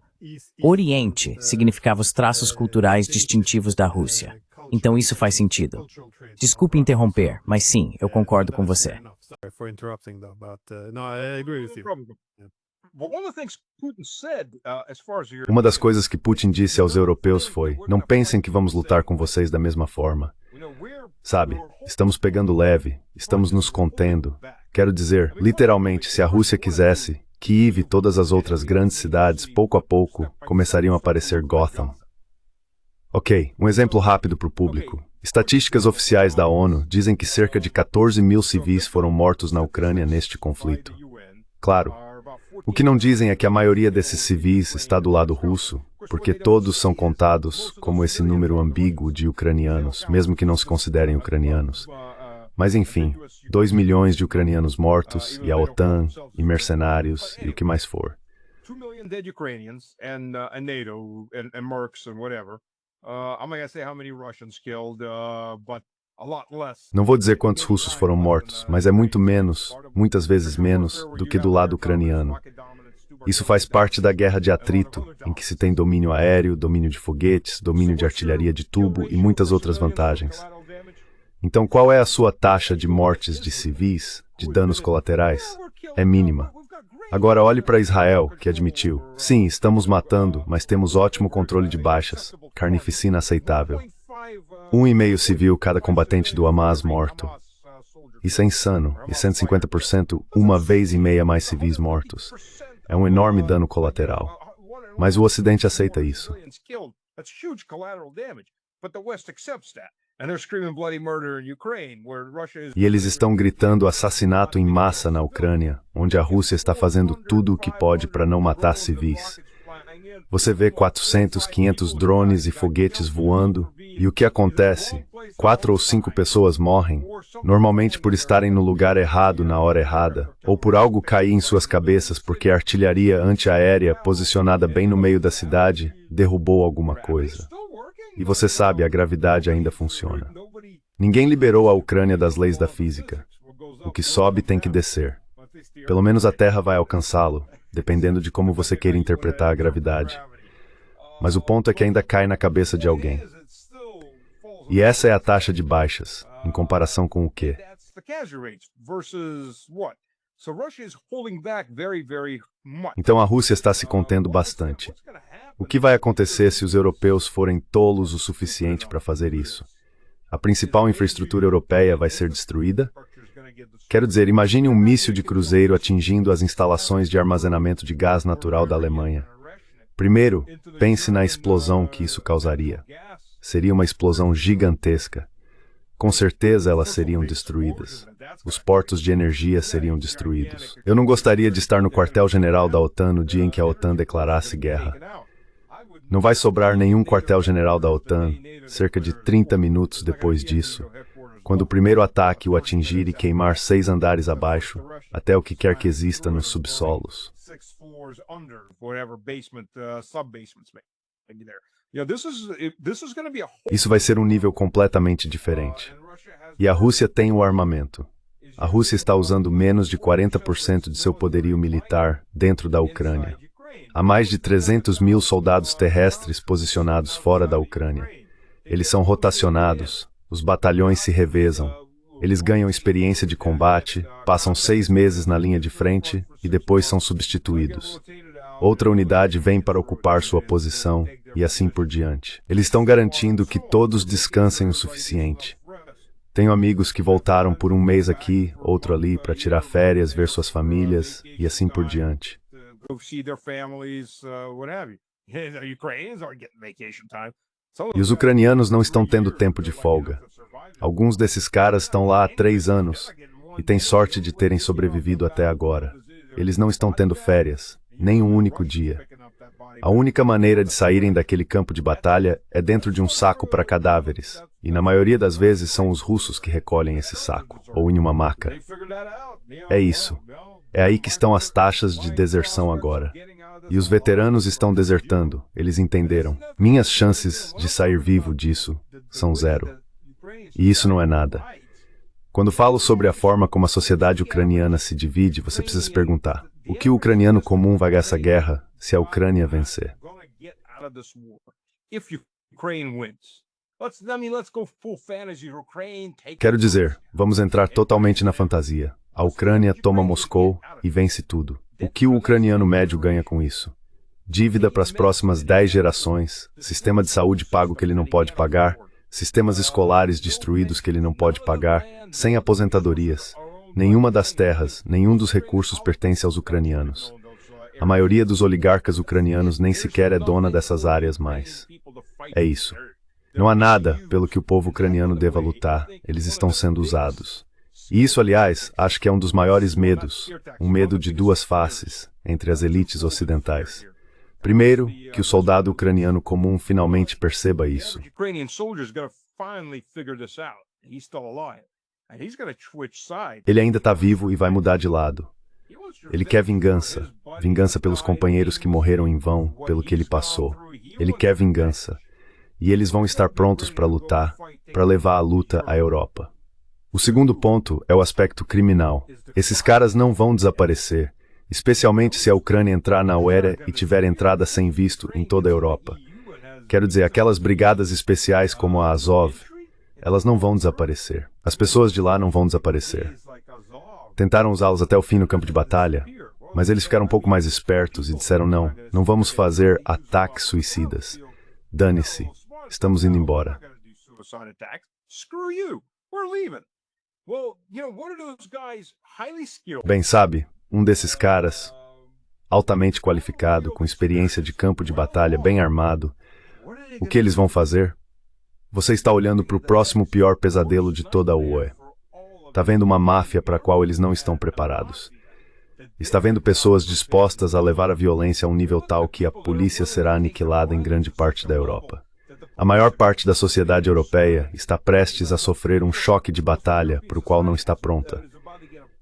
Oriente significava os traços culturais distintivos da Rússia. Então isso faz sentido. Desculpe interromper, mas sim, eu concordo com você. Uma das coisas que Putin disse aos europeus foi: não pensem que vamos lutar com vocês da mesma forma. Sabe, estamos pegando leve, estamos nos contendo. Quero dizer, literalmente, se a Rússia quisesse, Kiev e todas as outras grandes cidades, pouco a pouco, começariam a parecer Gotham. Ok, um exemplo rápido para o público. Estatísticas oficiais da ONU dizem que cerca de 14 mil civis foram mortos na Ucrânia neste conflito. Claro, o que não dizem é que a maioria desses civis está do lado russo, porque todos são contados como esse número ambíguo de ucranianos, mesmo que não se considerem ucranianos. Mas enfim, 2 milhões de ucranianos mortos, e a OTAN, e mercenários, e o que mais for. Não vou dizer quantos russos foram mortos, mas é muito menos, muitas vezes menos, do que do lado ucraniano. Isso faz parte da guerra de atrito, em que se tem domínio aéreo, domínio de foguetes, domínio de artilharia de tubo e muitas outras vantagens. Então, qual é a sua taxa de mortes de civis, de danos colaterais? É mínima. Agora olhe para Israel, que admitiu: sim, estamos matando, mas temos ótimo controle de baixas, carnificina aceitável. 1,5 civil cada combatente do Hamas morto. Isso é insano, e 150%, 1,5 mais civis mortos. É um enorme dano colateral. Mas o Ocidente aceita isso. E eles estão gritando assassinato em massa na Ucrânia, onde a Rússia está fazendo tudo o que pode para não matar civis. Você vê 400, 500 drones e foguetes voando, e o que acontece? 4 ou 5 pessoas morrem, normalmente por estarem no lugar errado na hora errada, ou por algo cair em suas cabeças porque a artilharia antiaérea posicionada bem no meio da cidade derrubou alguma coisa. E você sabe, a gravidade ainda funciona. Ninguém liberou a Ucrânia das leis da física. O que sobe tem que descer. Pelo menos a Terra vai alcançá-lo, dependendo de como você queira interpretar a gravidade. Mas o ponto é que ainda cai na cabeça de alguém. E essa é a taxa de baixas, em comparação com o quê? Então a Rússia está se contendo bastante. O que vai acontecer se os europeus forem tolos o suficiente para fazer isso? A principal infraestrutura europeia vai ser destruída? Quero dizer, imagine um míssil de cruzeiro atingindo as instalações de armazenamento de gás natural da Alemanha. Primeiro, pense na explosão que isso causaria. Seria uma explosão gigantesca. Com certeza elas seriam destruídas. Os portos de energia seriam destruídos. Eu não gostaria de estar no quartel-general da OTAN no dia em que a OTAN declarasse guerra. Não vai sobrar nenhum quartel-general da OTAN cerca de 30 minutos depois disso, quando o primeiro ataque o atingir e queimar 6 andares abaixo, até o que quer que exista nos subsolos. Isso vai ser um nível completamente diferente. E a Rússia tem o armamento. A Rússia está usando menos de 40% de seu poderio militar dentro da Ucrânia. Há mais de 300 mil soldados terrestres posicionados fora da Ucrânia. Eles são rotacionados, os batalhões se revezam, eles ganham experiência de combate, passam 6 meses na linha de frente e depois são substituídos. outra unidade vem para ocupar sua posição, e assim por diante. Eles estão garantindo que todos descansem o suficiente. Tenho amigos que voltaram por um mês aqui, outro ali, para tirar férias, ver suas famílias, e assim por diante. E os ucranianos não estão tendo tempo de folga. Alguns desses caras estão lá há 3 anos, e têm sorte de terem sobrevivido até agora. Eles não estão tendo férias, nem um único dia. A única maneira de saírem daquele campo de batalha é dentro de um saco para cadáveres, e na maioria das vezes são os russos que recolhem esse saco, ou em uma maca. É isso. É aí que estão as taxas de deserção agora. E os veteranos estão desertando, eles entenderam. Minhas chances de sair vivo disso são 0. E isso não é nada. Quando falo sobre a forma como a sociedade ucraniana se divide, você precisa se perguntar: o que o ucraniano comum vai ganhar essa guerra se a Ucrânia vencer? Quero dizer, vamos entrar totalmente na fantasia. A Ucrânia toma Moscou e vence tudo. O que o ucraniano médio ganha com isso? Dívida para as próximas 10 gerações, sistema de saúde pago que ele não pode pagar, sistemas escolares destruídos que ele não pode pagar, sem aposentadorias. Nenhuma das terras, nenhum dos recursos pertence aos ucranianos. A maioria dos oligarcas ucranianos nem sequer é dona dessas áreas mais. É isso. Não há nada pelo que o povo ucraniano deva lutar, eles estão sendo usados. E isso, aliás, acho que é um dos maiores medos, um medo de 2 faces, entre as elites ocidentais. Primeiro, que o soldado ucraniano comum finalmente perceba isso. Ele ainda está vivo e vai mudar de lado. Ele quer vingança, vingança pelos companheiros que morreram em vão, pelo que ele passou. Ele quer vingança. E eles vão estar prontos para lutar, para levar a luta à Europa. O segundo ponto é o aspecto criminal. Esses caras não vão desaparecer, especialmente se a Ucrânia entrar na UERA e tiver entrada sem visto em toda a Europa. Quero dizer, aquelas brigadas especiais como a Azov, elas não vão desaparecer. As pessoas de lá não vão desaparecer. Tentaram usá-los até o fim no campo de batalha, mas eles ficaram um pouco mais espertos e disseram não, não vamos fazer ataques suicidas. Dane-se, estamos indo embora. Bem, sabe, um desses caras, altamente qualificado, com experiência de campo de batalha, bem armado, o que eles vão fazer? Você está olhando para o próximo pior pesadelo de toda a UE. Está vendo uma máfia para a qual eles não estão preparados. Está vendo pessoas dispostas a levar a violência a um nível tal que a polícia será aniquilada em grande parte da Europa. A maior parte da sociedade europeia está prestes a sofrer um choque de batalha para o qual não está pronta.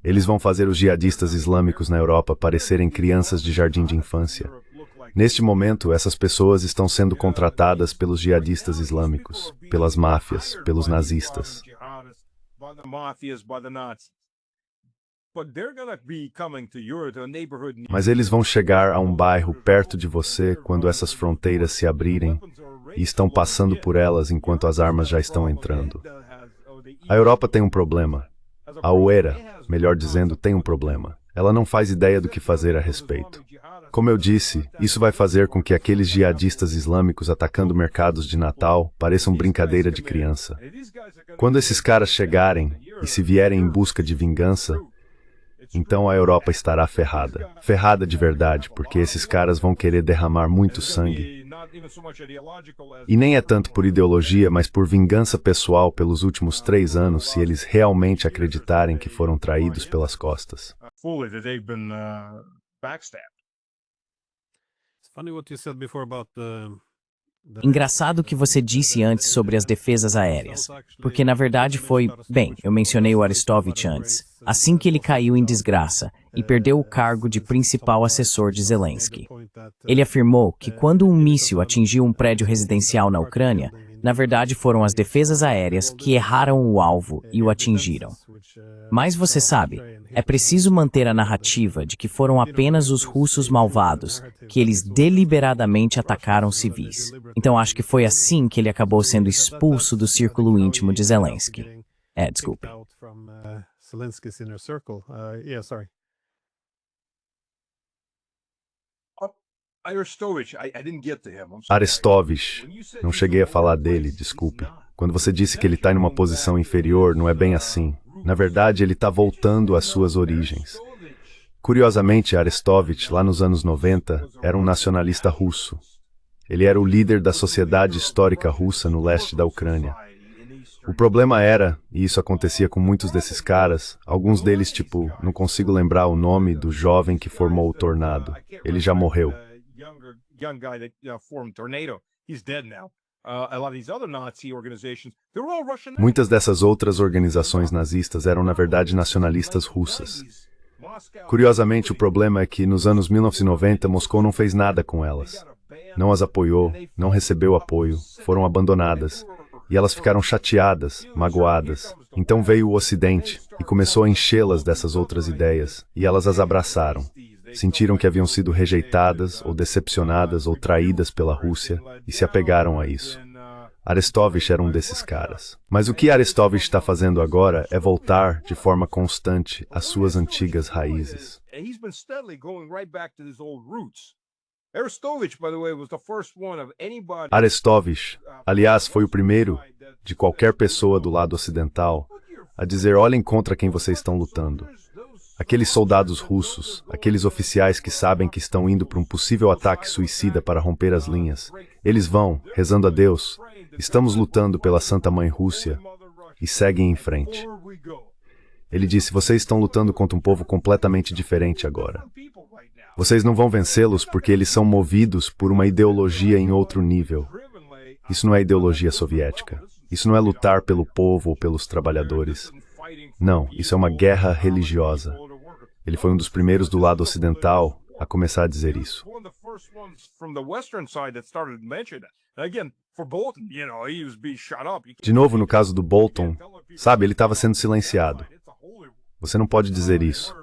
Eles vão fazer os jihadistas islâmicos na Europa parecerem crianças de jardim de infância. Neste momento, essas pessoas estão sendo contratadas pelos jihadistas islâmicos, pelas máfias, pelos nazistas. Mas eles vão chegar a um bairro perto de você quando essas fronteiras se abrirem e estão passando por elas enquanto as armas já estão entrando. A Europa tem um problema. A UERA, melhor dizendo, tem um problema. Ela não faz ideia do que fazer a respeito. Como eu disse, isso vai fazer com que aqueles jihadistas islâmicos atacando mercados de Natal pareçam brincadeira de criança. Quando esses caras chegarem e se vierem em busca de vingança, então a Europa estará ferrada. Ferrada de verdade, porque esses caras vão querer derramar muito sangue. E nem é tanto por ideologia, mas por vingança pessoal pelos últimos 3 anos, se eles realmente acreditarem que foram traídos pelas costas. Engraçado o que você disse antes sobre as defesas aéreas, porque na verdade foi, bem, eu mencionei o Arestovich antes, assim que ele caiu em desgraça e perdeu o cargo de principal assessor de Zelensky. Ele afirmou que quando um míssil atingiu um prédio residencial na Ucrânia, na verdade foram as defesas aéreas que erraram o alvo e o atingiram. Mas você sabe, é preciso manter a narrativa de que foram apenas os russos malvados, que eles deliberadamente atacaram civis. Então acho que foi assim que ele acabou sendo expulso do círculo íntimo de Zelensky. Desculpe. Arestovich, não cheguei a falar dele, desculpe. Quando você disse que ele está em uma posição inferior, não é bem assim. Na verdade, ele está voltando às suas origens. Curiosamente, Arestovich, lá nos anos 90, era um nacionalista russo. Ele era o líder da Sociedade Histórica Russa no leste da Ucrânia. O problema era, e isso acontecia com muitos desses caras, alguns deles tipo, não consigo lembrar o nome do jovem que formou o Tornado. Ele já morreu. Muitas dessas outras organizações nazistas eram na verdade nacionalistas russas. Curiosamente, o problema é que nos anos 1990 Moscou não fez nada com elas. Não as apoiou, não recebeu apoio, foram abandonadas. E elas ficaram chateadas, magoadas. Então veio o Ocidente e começou a enchê-las dessas outras ideias, e elas as abraçaram. Sentiram que haviam sido rejeitadas, ou decepcionadas, ou traídas pela Rússia, e se apegaram a isso. Arestovich era um desses caras. Mas o que Arestovich está fazendo agora é voltar, de forma constante, às suas antigas raízes. Arestovich, aliás, foi o primeiro, de qualquer pessoa do lado ocidental, a dizer: olhem contra quem vocês estão lutando. Aqueles soldados russos, aqueles oficiais que sabem que estão indo para um possível ataque suicida para romper as linhas, eles vão, rezando a Deus, estamos lutando pela Santa Mãe Rússia, e seguem em frente. Ele disse: vocês estão lutando contra um povo completamente diferente agora. Vocês não vão vencê-los porque eles são movidos por uma ideologia em outro nível. Isso não é ideologia soviética. Isso não é lutar pelo povo ou pelos trabalhadores. Não, isso é uma guerra religiosa. Ele foi um dos primeiros do lado ocidental a começar a dizer isso. De novo, no caso do Bolton, sabe, ele estava sendo silenciado. Você não pode dizer isso.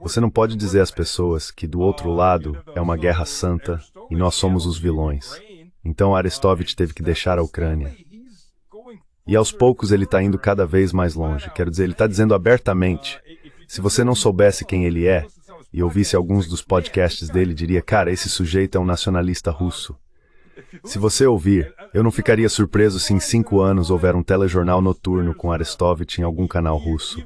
Você não pode dizer às pessoas que do outro lado é uma guerra santa e nós somos os vilões. Então Arestovich teve que deixar a Ucrânia. E aos poucos ele está indo cada vez mais longe. Quero dizer, ele está dizendo abertamente. Se você não soubesse quem ele é, e ouvisse alguns dos podcasts dele, diria: cara, esse sujeito é um nacionalista russo. Se você ouvir, eu não ficaria surpreso se em 5 anos houver um telejornal noturno com Arestovich em algum canal russo.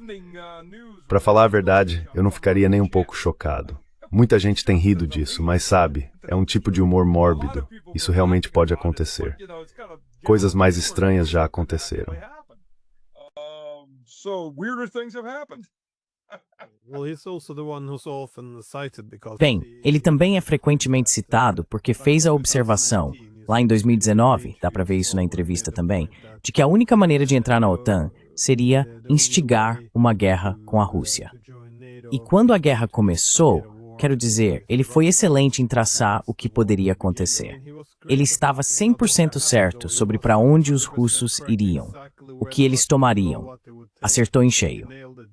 Para falar a verdade, eu não ficaria nem um pouco chocado. Muita gente tem rido disso, mas sabe, é um tipo de humor mórbido. Isso realmente pode acontecer. Coisas mais estranhas já aconteceram. Bem, ele também é frequentemente citado porque fez a observação, lá em 2019, dá para ver isso na entrevista também, de que a única maneira de entrar na OTAN seria instigar uma guerra com a Rússia. E quando a guerra começou, quero dizer, ele foi excelente em traçar o que poderia acontecer. Ele estava 100% certo sobre para onde os russos iriam, o que eles tomariam. Acertou em cheio.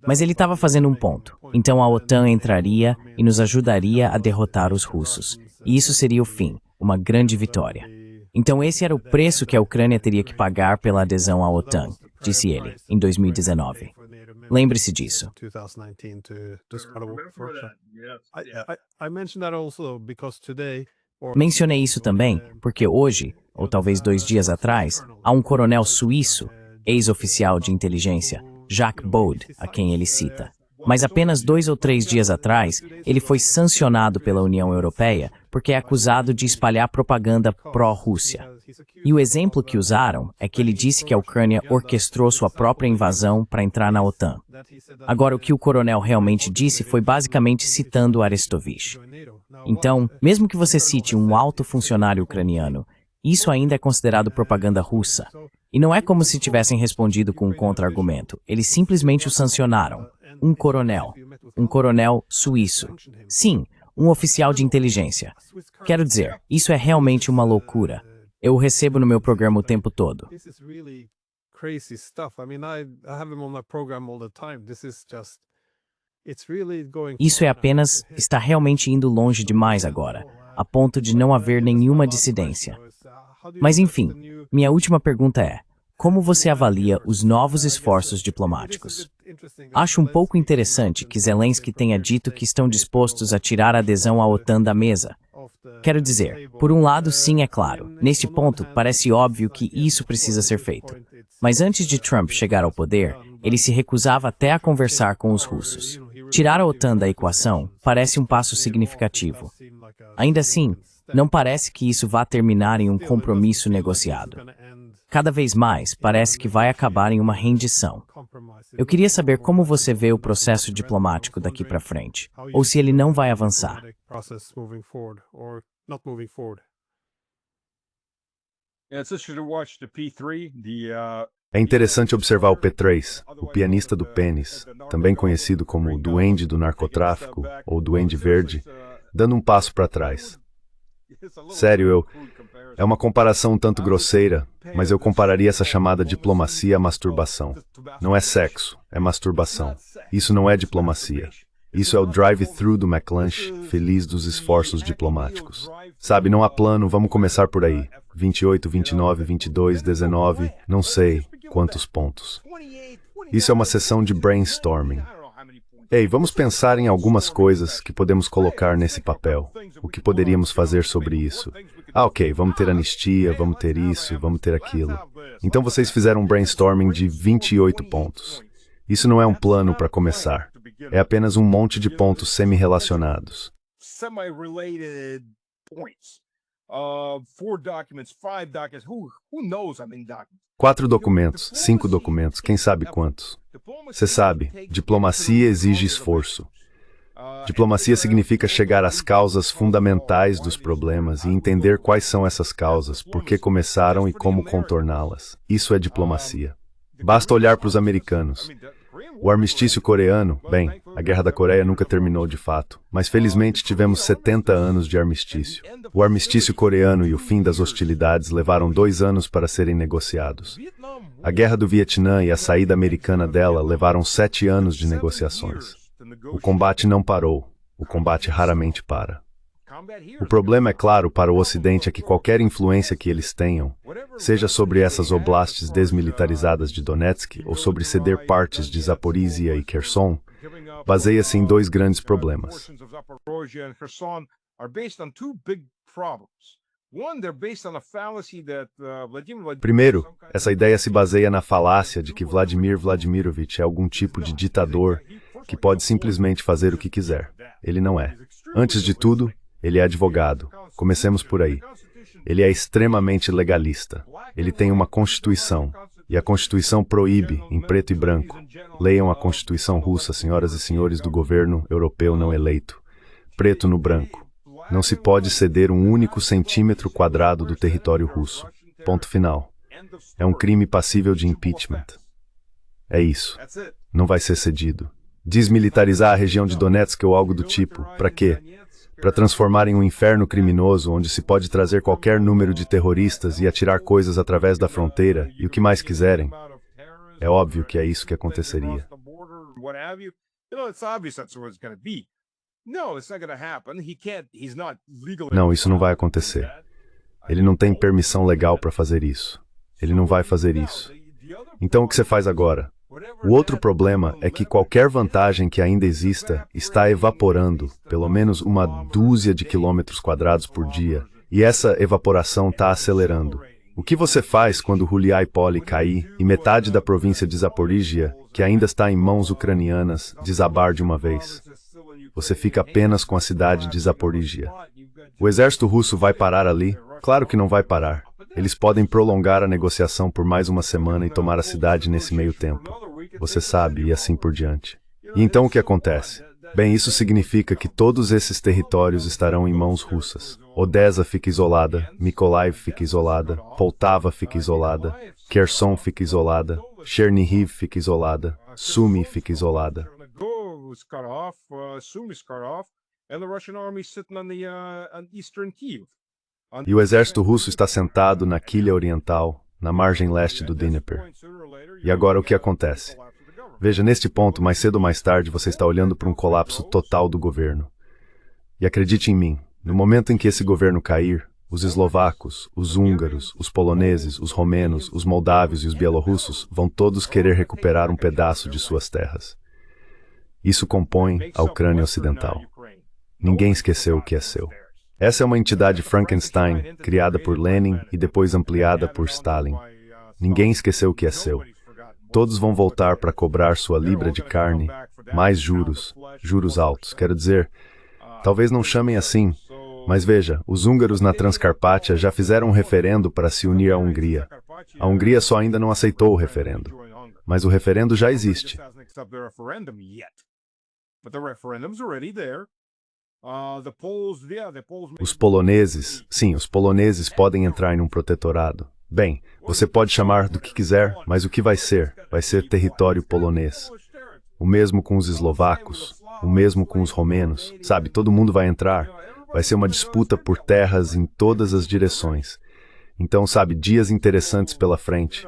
Mas ele estava fazendo um ponto. Então a OTAN entraria e nos ajudaria a derrotar os russos. E isso seria o fim, uma grande vitória. Então esse era o preço que a Ucrânia teria que pagar pela adesão à OTAN, disse ele, em 2019. Lembre-se disso. Mencionei isso também porque hoje, ou talvez 2 dias atrás, há um coronel suíço, ex-oficial de inteligência, Jacques Baude, a quem ele cita. Mas apenas 2 ou 3 dias atrás, ele foi sancionado pela União Europeia porque é acusado de espalhar propaganda pró-Rússia. E o exemplo que usaram é que ele disse que a Ucrânia orquestrou sua própria invasão para entrar na OTAN. Agora, o que o coronel realmente disse foi basicamente citando Arestovich. Então, mesmo que você cite um alto funcionário ucraniano, isso ainda é considerado propaganda russa. E não é como se tivessem respondido com um contra-argumento. Eles simplesmente o sancionaram. Um coronel suíço. Sim, um oficial de inteligência. Quero dizer, isso é realmente uma loucura. Eu o recebo no meu programa o tempo todo. Isso é apenas, está realmente indo longe demais agora, a ponto de não haver nenhuma dissidência. Mas enfim, minha última pergunta é: como você avalia os novos esforços diplomáticos? Acho um pouco interessante que Zelensky tenha dito que estão dispostos a tirar a adesão à OTAN da mesa, Quero dizer, por um lado, sim, é claro. Neste ponto, parece óbvio que isso precisa ser feito. Mas antes de Trump chegar ao poder, ele se recusava até a conversar com os russos. Tirar a OTAN da equação parece um passo significativo. Ainda assim, não parece que isso vá terminar em um compromisso negociado. Cada vez mais, parece que vai acabar em uma rendição. Eu queria saber como você vê o processo diplomático daqui para frente, ou se ele não vai avançar. É interessante observar o P3, o pianista do pênis, também conhecido como o duende do narcotráfico ou duende verde, dando um passo para trás. Sério, é uma comparação um tanto grosseira, mas eu compararia essa chamada diplomacia à masturbação. Não é sexo, é masturbação. Isso não é diplomacia. Isso é o drive-thru do McLanche, feliz dos esforços diplomáticos. Sabe, não há plano, vamos começar por aí. 28, 29, 22, 19, não sei quantos pontos. Isso é uma sessão de brainstorming. Ei, vamos pensar em algumas coisas que podemos colocar nesse papel. O que poderíamos fazer sobre isso? Ok, vamos ter anistia, vamos ter isso, vamos ter aquilo. Então vocês fizeram um brainstorming de 28 pontos. Isso não é um plano para começar. É apenas um monte de pontos semi-relacionados. 4 documentos, 5 documentos, quem sabe quantos. Você sabe, diplomacia exige esforço. Diplomacia significa chegar às causas fundamentais dos problemas e entender quais são essas causas, por que começaram e como contorná-las. Isso é diplomacia. Basta olhar para os americanos. O armistício coreano, bem, a Guerra da Coreia nunca terminou de fato, mas felizmente tivemos 70 anos de armistício. O armistício coreano e o fim das hostilidades levaram 2 anos para serem negociados. A Guerra do Vietnã e a saída americana dela levaram 7 anos de negociações. O combate não parou. O combate raramente para. O problema, é claro, para o Ocidente é que qualquer influência que eles tenham, seja sobre essas oblastes desmilitarizadas de Donetsk ou sobre ceder partes de Zaporizhia e Kherson, baseia-se em 2 grandes problemas. Primeiro, essa ideia se baseia na falácia de que Vladimir Vladimirovich é algum tipo de ditador que pode simplesmente fazer o que quiser. Ele não é. Antes de tudo, ele é advogado. Comecemos por aí. Ele é extremamente legalista. Ele tem uma Constituição. E a Constituição proíbe, em preto e branco. Leiam a Constituição russa, senhoras e senhores do governo europeu não eleito. Preto no branco. Não se pode ceder um único centímetro quadrado do território russo. Ponto final. É um crime passível de impeachment. É isso. Não vai ser cedido. Desmilitarizar a região de Donetsk ou algo do tipo. Para quê? Para transformar em um inferno criminoso onde se pode trazer qualquer número de terroristas e atirar coisas através da fronteira e o que mais quiserem. É óbvio que é isso que aconteceria. Não, isso não vai acontecer. Ele não tem permissão legal para fazer isso. Ele não vai fazer isso. Então o que você faz agora? O outro problema é que qualquer vantagem que ainda exista está evaporando, pelo menos uma dúzia de quilômetros quadrados por dia, e essa evaporação está acelerando. O que você faz quando Huliai-Poli cair e metade da província de Zaporizhia, que ainda está em mãos ucranianas, desabar de uma vez? Você fica apenas com a cidade de Zaporizhia. O exército russo vai parar ali? Claro que não vai parar. Eles podem prolongar a negociação por mais uma semana e tomar a cidade nesse meio tempo. Você sabe, e assim por diante. E então o que acontece? Bem, isso significa que todos esses territórios estarão em mãos russas. Odessa fica isolada, Mykolaiv fica isolada, Poltava fica isolada, Kherson fica isolada, Chernihiv fica isolada, Sumy fica isolada. E o exército russo está sentado na quilha oriental, na margem leste do Dnieper. E agora o que acontece? Veja, neste ponto, mais cedo ou mais tarde, você está olhando para um colapso total do governo. E acredite em mim, no momento em que esse governo cair, os eslovacos, os húngaros, os poloneses, os romenos, os moldávios e os bielorrussos vão todos querer recuperar um pedaço de suas terras. Isso compõe a Ucrânia Ocidental. Ninguém esqueceu o que é seu. Essa é uma entidade Frankenstein, criada por Lenin e depois ampliada por Stalin. Ninguém esqueceu o que é seu. Todos vão voltar para cobrar sua libra de carne, mais juros, juros altos. Quero dizer, talvez não chamem assim, mas veja, os húngaros na Transcarpátia já fizeram um referendo para se unir à Hungria. A Hungria só ainda não aceitou o referendo, mas o referendo já existe. Os poloneses, sim, os poloneses podem entrar em um protetorado. Bem, você pode chamar do que quiser, mas o que vai ser? Vai ser território polonês. O mesmo com os eslovacos, o mesmo com os romenos, sabe, todo mundo vai entrar. Vai ser uma disputa por terras em todas as direções. Então, sabe, dias interessantes pela frente,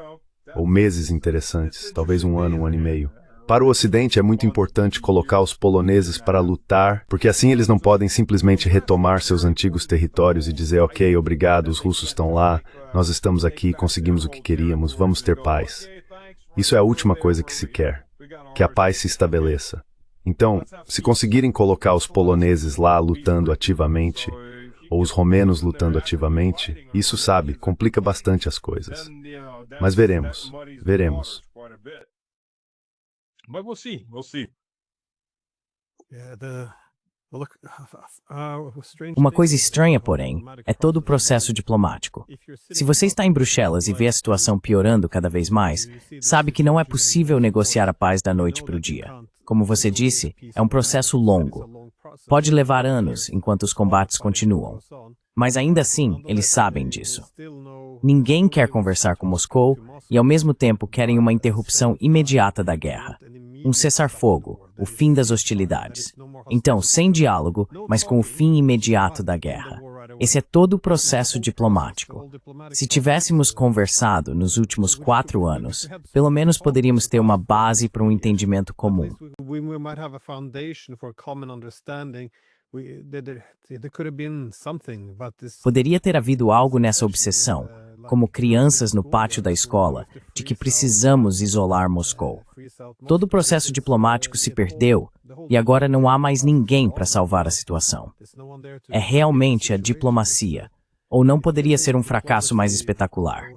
ou meses interessantes, talvez um ano e meio. Para o Ocidente é muito importante colocar os poloneses para lutar, porque assim eles não podem simplesmente retomar seus antigos territórios e dizer, ok, obrigado, os russos estão lá, nós estamos aqui, conseguimos o que queríamos, vamos ter paz. Isso é a última coisa que se quer, que a paz se estabeleça. Então, se conseguirem colocar os poloneses lá lutando ativamente, ou os romenos lutando ativamente, isso, sabe, complica bastante as coisas. Mas veremos, veremos. But we'll see. Uma coisa estranha, porém, é todo o processo diplomático. Se você está em Bruxelas e vê a situação piorando cada vez mais, sabe que não é possível negociar a paz da noite para o dia. Como você disse, é um processo longo. Pode levar anos enquanto os combates continuam. Mas ainda assim, eles sabem disso. Ninguém quer conversar com Moscou e, ao mesmo tempo, querem uma interrupção imediata da guerra. Um cessar-fogo, o fim das hostilidades. Então, sem diálogo, mas com o fim imediato da guerra. Esse é todo o processo diplomático. Se tivéssemos conversado nos últimos 4 anos, pelo menos poderíamos ter uma base para um entendimento comum. Poderia ter havido algo nessa obsessão, como crianças no pátio da escola, de que precisamos isolar Moscou. Todo o processo diplomático se perdeu e agora não há mais ninguém para salvar a situação. É realmente a diplomacia, ou não poderia ser um fracasso mais espetacular.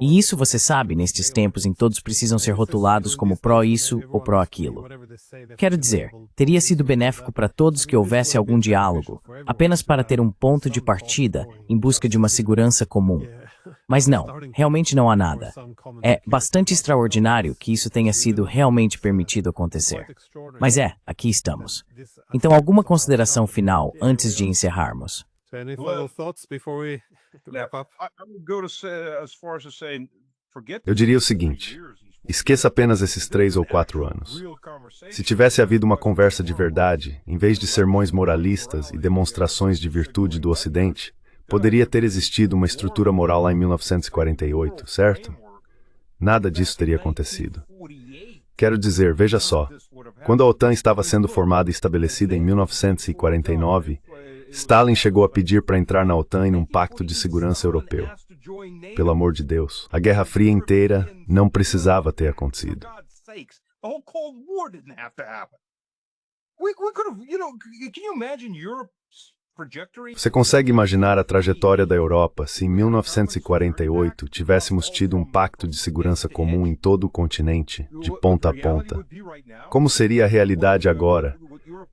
E isso você sabe, nestes tempos em todos precisam ser rotulados como pró-isso ou pró-aquilo. Quero dizer, teria sido benéfico para todos que houvesse algum diálogo, apenas para ter um ponto de partida em busca de uma segurança comum. Mas não, realmente não há nada. É bastante extraordinário que isso tenha sido realmente permitido acontecer. Mas aqui estamos. Então, alguma consideração final antes de encerrarmos? Eu diria o seguinte, esqueça apenas esses 3 ou 4 anos. Se tivesse havido uma conversa de verdade, em vez de sermões moralistas e demonstrações de virtude do Ocidente, poderia ter existido uma estrutura moral lá em 1948, certo? Nada disso teria acontecido. Quero dizer, veja só, quando a OTAN estava sendo formada e estabelecida em 1949, Stalin chegou a pedir para entrar na OTAN em um pacto de segurança europeu. Pelo amor de Deus, a Guerra Fria inteira não precisava ter acontecido. Você consegue imaginar a trajetória da Europa se em 1948 tivéssemos tido um pacto de segurança comum em todo o continente, de ponta a ponta? Como seria a realidade agora?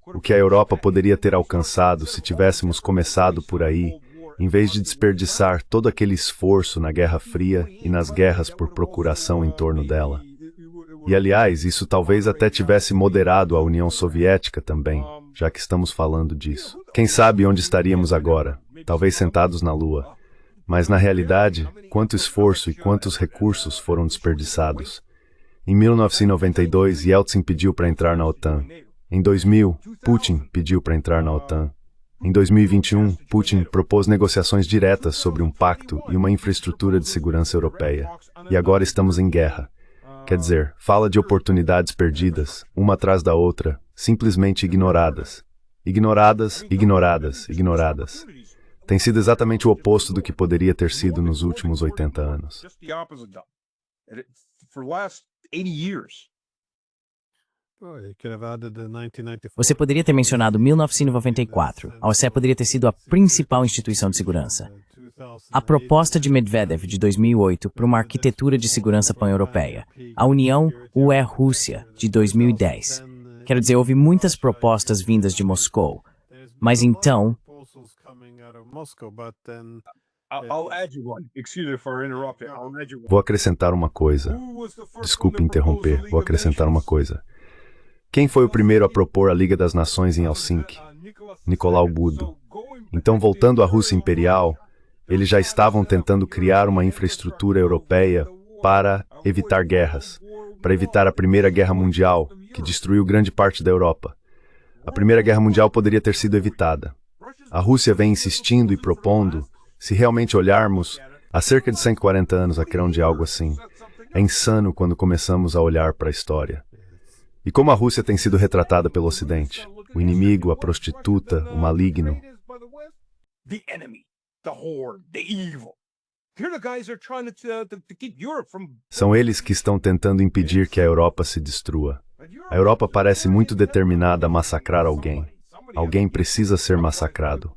O que a Europa poderia ter alcançado se tivéssemos começado por aí, em vez de desperdiçar todo aquele esforço na Guerra Fria e nas guerras por procuração em torno dela? E, aliás, isso talvez até tivesse moderado a União Soviética também, já que estamos falando disso. Quem sabe onde estaríamos agora? Talvez sentados na Lua. Mas, na realidade, quanto esforço e quantos recursos foram desperdiçados. Em 1992, Yeltsin pediu para entrar na OTAN. Em 2000, Putin pediu para entrar na OTAN. Em 2021, Putin propôs negociações diretas sobre um pacto e uma infraestrutura de segurança europeia. E agora estamos em guerra. Quer dizer, fala de oportunidades perdidas, uma atrás da outra, simplesmente ignoradas. Ignoradas, ignoradas, ignoradas. Tem sido exatamente o oposto do que poderia ter sido nos últimos 80 anos. Você poderia ter mencionado 1994. A OSCE poderia ter sido a principal instituição de segurança. A proposta de Medvedev de 2008 para uma arquitetura de segurança pan-europeia. A União UE-Rússia de 2010. Quero dizer, houve muitas propostas vindas de Moscou. Mas então, Vou acrescentar uma coisa. Desculpe interromper, vou acrescentar uma coisa. Quem foi o primeiro a propor a Liga das Nações em Helsinki? Nicolau Budo. Então, voltando à Rússia Imperial, eles já estavam tentando criar uma infraestrutura europeia para evitar guerras, para evitar a Primeira Guerra Mundial, que destruiu grande parte da Europa. A Primeira Guerra Mundial poderia ter sido evitada. A Rússia vem insistindo e propondo, se realmente olharmos, há cerca de 140 anos a criação de algo assim. É insano quando começamos a olhar para a história. E como a Rússia tem sido retratada pelo Ocidente? O inimigo, a prostituta, o maligno. São eles que estão tentando impedir que a Europa se destrua. A Europa parece muito determinada a massacrar alguém. Alguém precisa ser massacrado.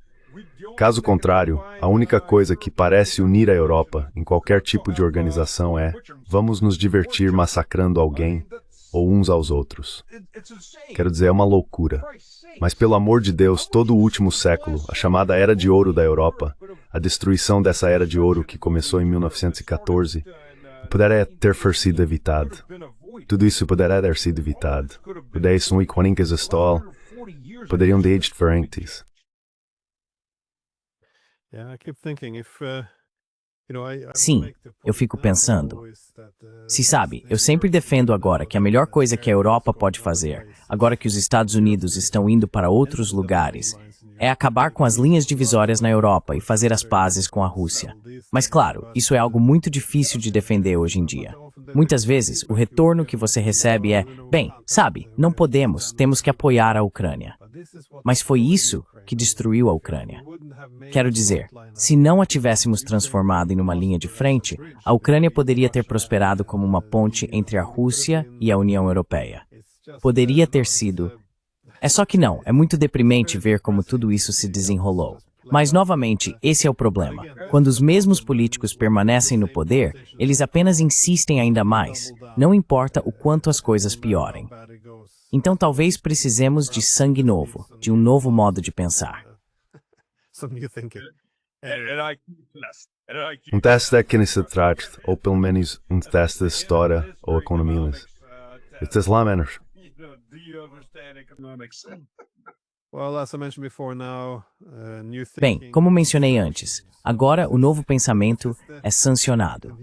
Caso contrário, a única coisa que parece unir a Europa em qualquer tipo de organização é: vamos nos divertir massacrando alguém ou uns aos outros. Quero dizer, é uma loucura. Mas pelo amor de Deus, todo o último século, a chamada Era de Ouro da Europa, a destruição dessa Era de Ouro que começou em 1914, poderia ter sido evitado. Tudo isso poderia ter sido evitado. Poderiam icônicas histórias, poderiam ter diferentes. Sim, eu fico pensando. Se sabe, eu sempre defendo agora que a melhor coisa que a Europa pode fazer, agora que os Estados Unidos estão indo para outros lugares, é acabar com as linhas divisórias na Europa e fazer as pazes com a Rússia. Mas claro, isso é algo muito difícil de defender hoje em dia. Muitas vezes, o retorno que você recebe é: bem, sabe, não podemos, temos que apoiar a Ucrânia. Mas foi isso que destruiu a Ucrânia. Quero dizer, se não a tivéssemos transformado em uma linha de frente, a Ucrânia poderia ter prosperado como uma ponte entre a Rússia e a União Europeia. Poderia ter sido. É só que não, é muito deprimente ver como tudo isso se desenrolou. Mas, novamente, esse é o problema. Quando os mesmos políticos permanecem no poder, eles apenas insistem ainda mais, não importa o quanto as coisas piorem. Então, talvez precisemos de sangue novo, de um novo modo de pensar. Teste que se trata, ou pelo menos teste de história ou economia. Isso é lá menos. Bem, como mencionei antes, agora o novo pensamento é sancionado.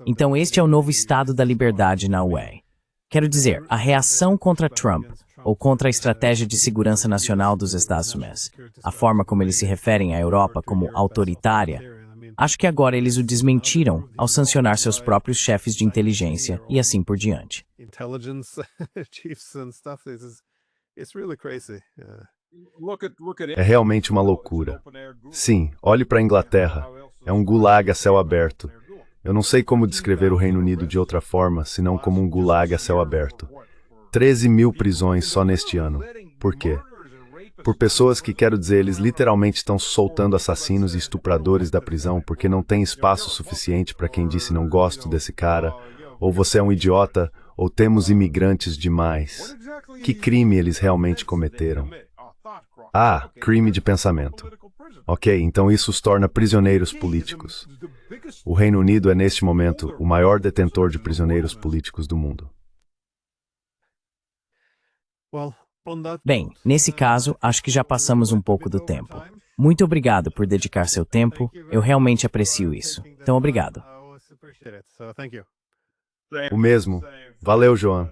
Então este é o novo estado da liberdade na UE. Quero dizer, a reação contra Trump, ou contra a estratégia de segurança nacional dos Estados Unidos, a forma como eles se referem à Europa como autoritária, acho que agora eles o desmentiram ao sancionar seus próprios chefes de inteligência e assim por diante. É realmente uma loucura. Sim, olhe para a Inglaterra. É um gulag a céu aberto. Eu não sei como descrever o Reino Unido de outra forma, senão como um gulag a céu aberto. 13.000 prisões só neste ano. Por quê? Por pessoas que, quero dizer, eles literalmente estão soltando assassinos e estupradores da prisão porque não tem espaço suficiente para quem disse não gosto desse cara, ou você é um idiota, ou temos imigrantes demais. Que crime eles realmente cometeram? Ah, crime de pensamento. Ok, então isso os torna prisioneiros políticos. O Reino Unido é, neste momento, o maior detentor de prisioneiros políticos do mundo. Bem, nesse caso, acho que já passamos um pouco do tempo. Muito obrigado por dedicar seu tempo, eu realmente aprecio isso. Então, obrigado. O mesmo. Valeu, João.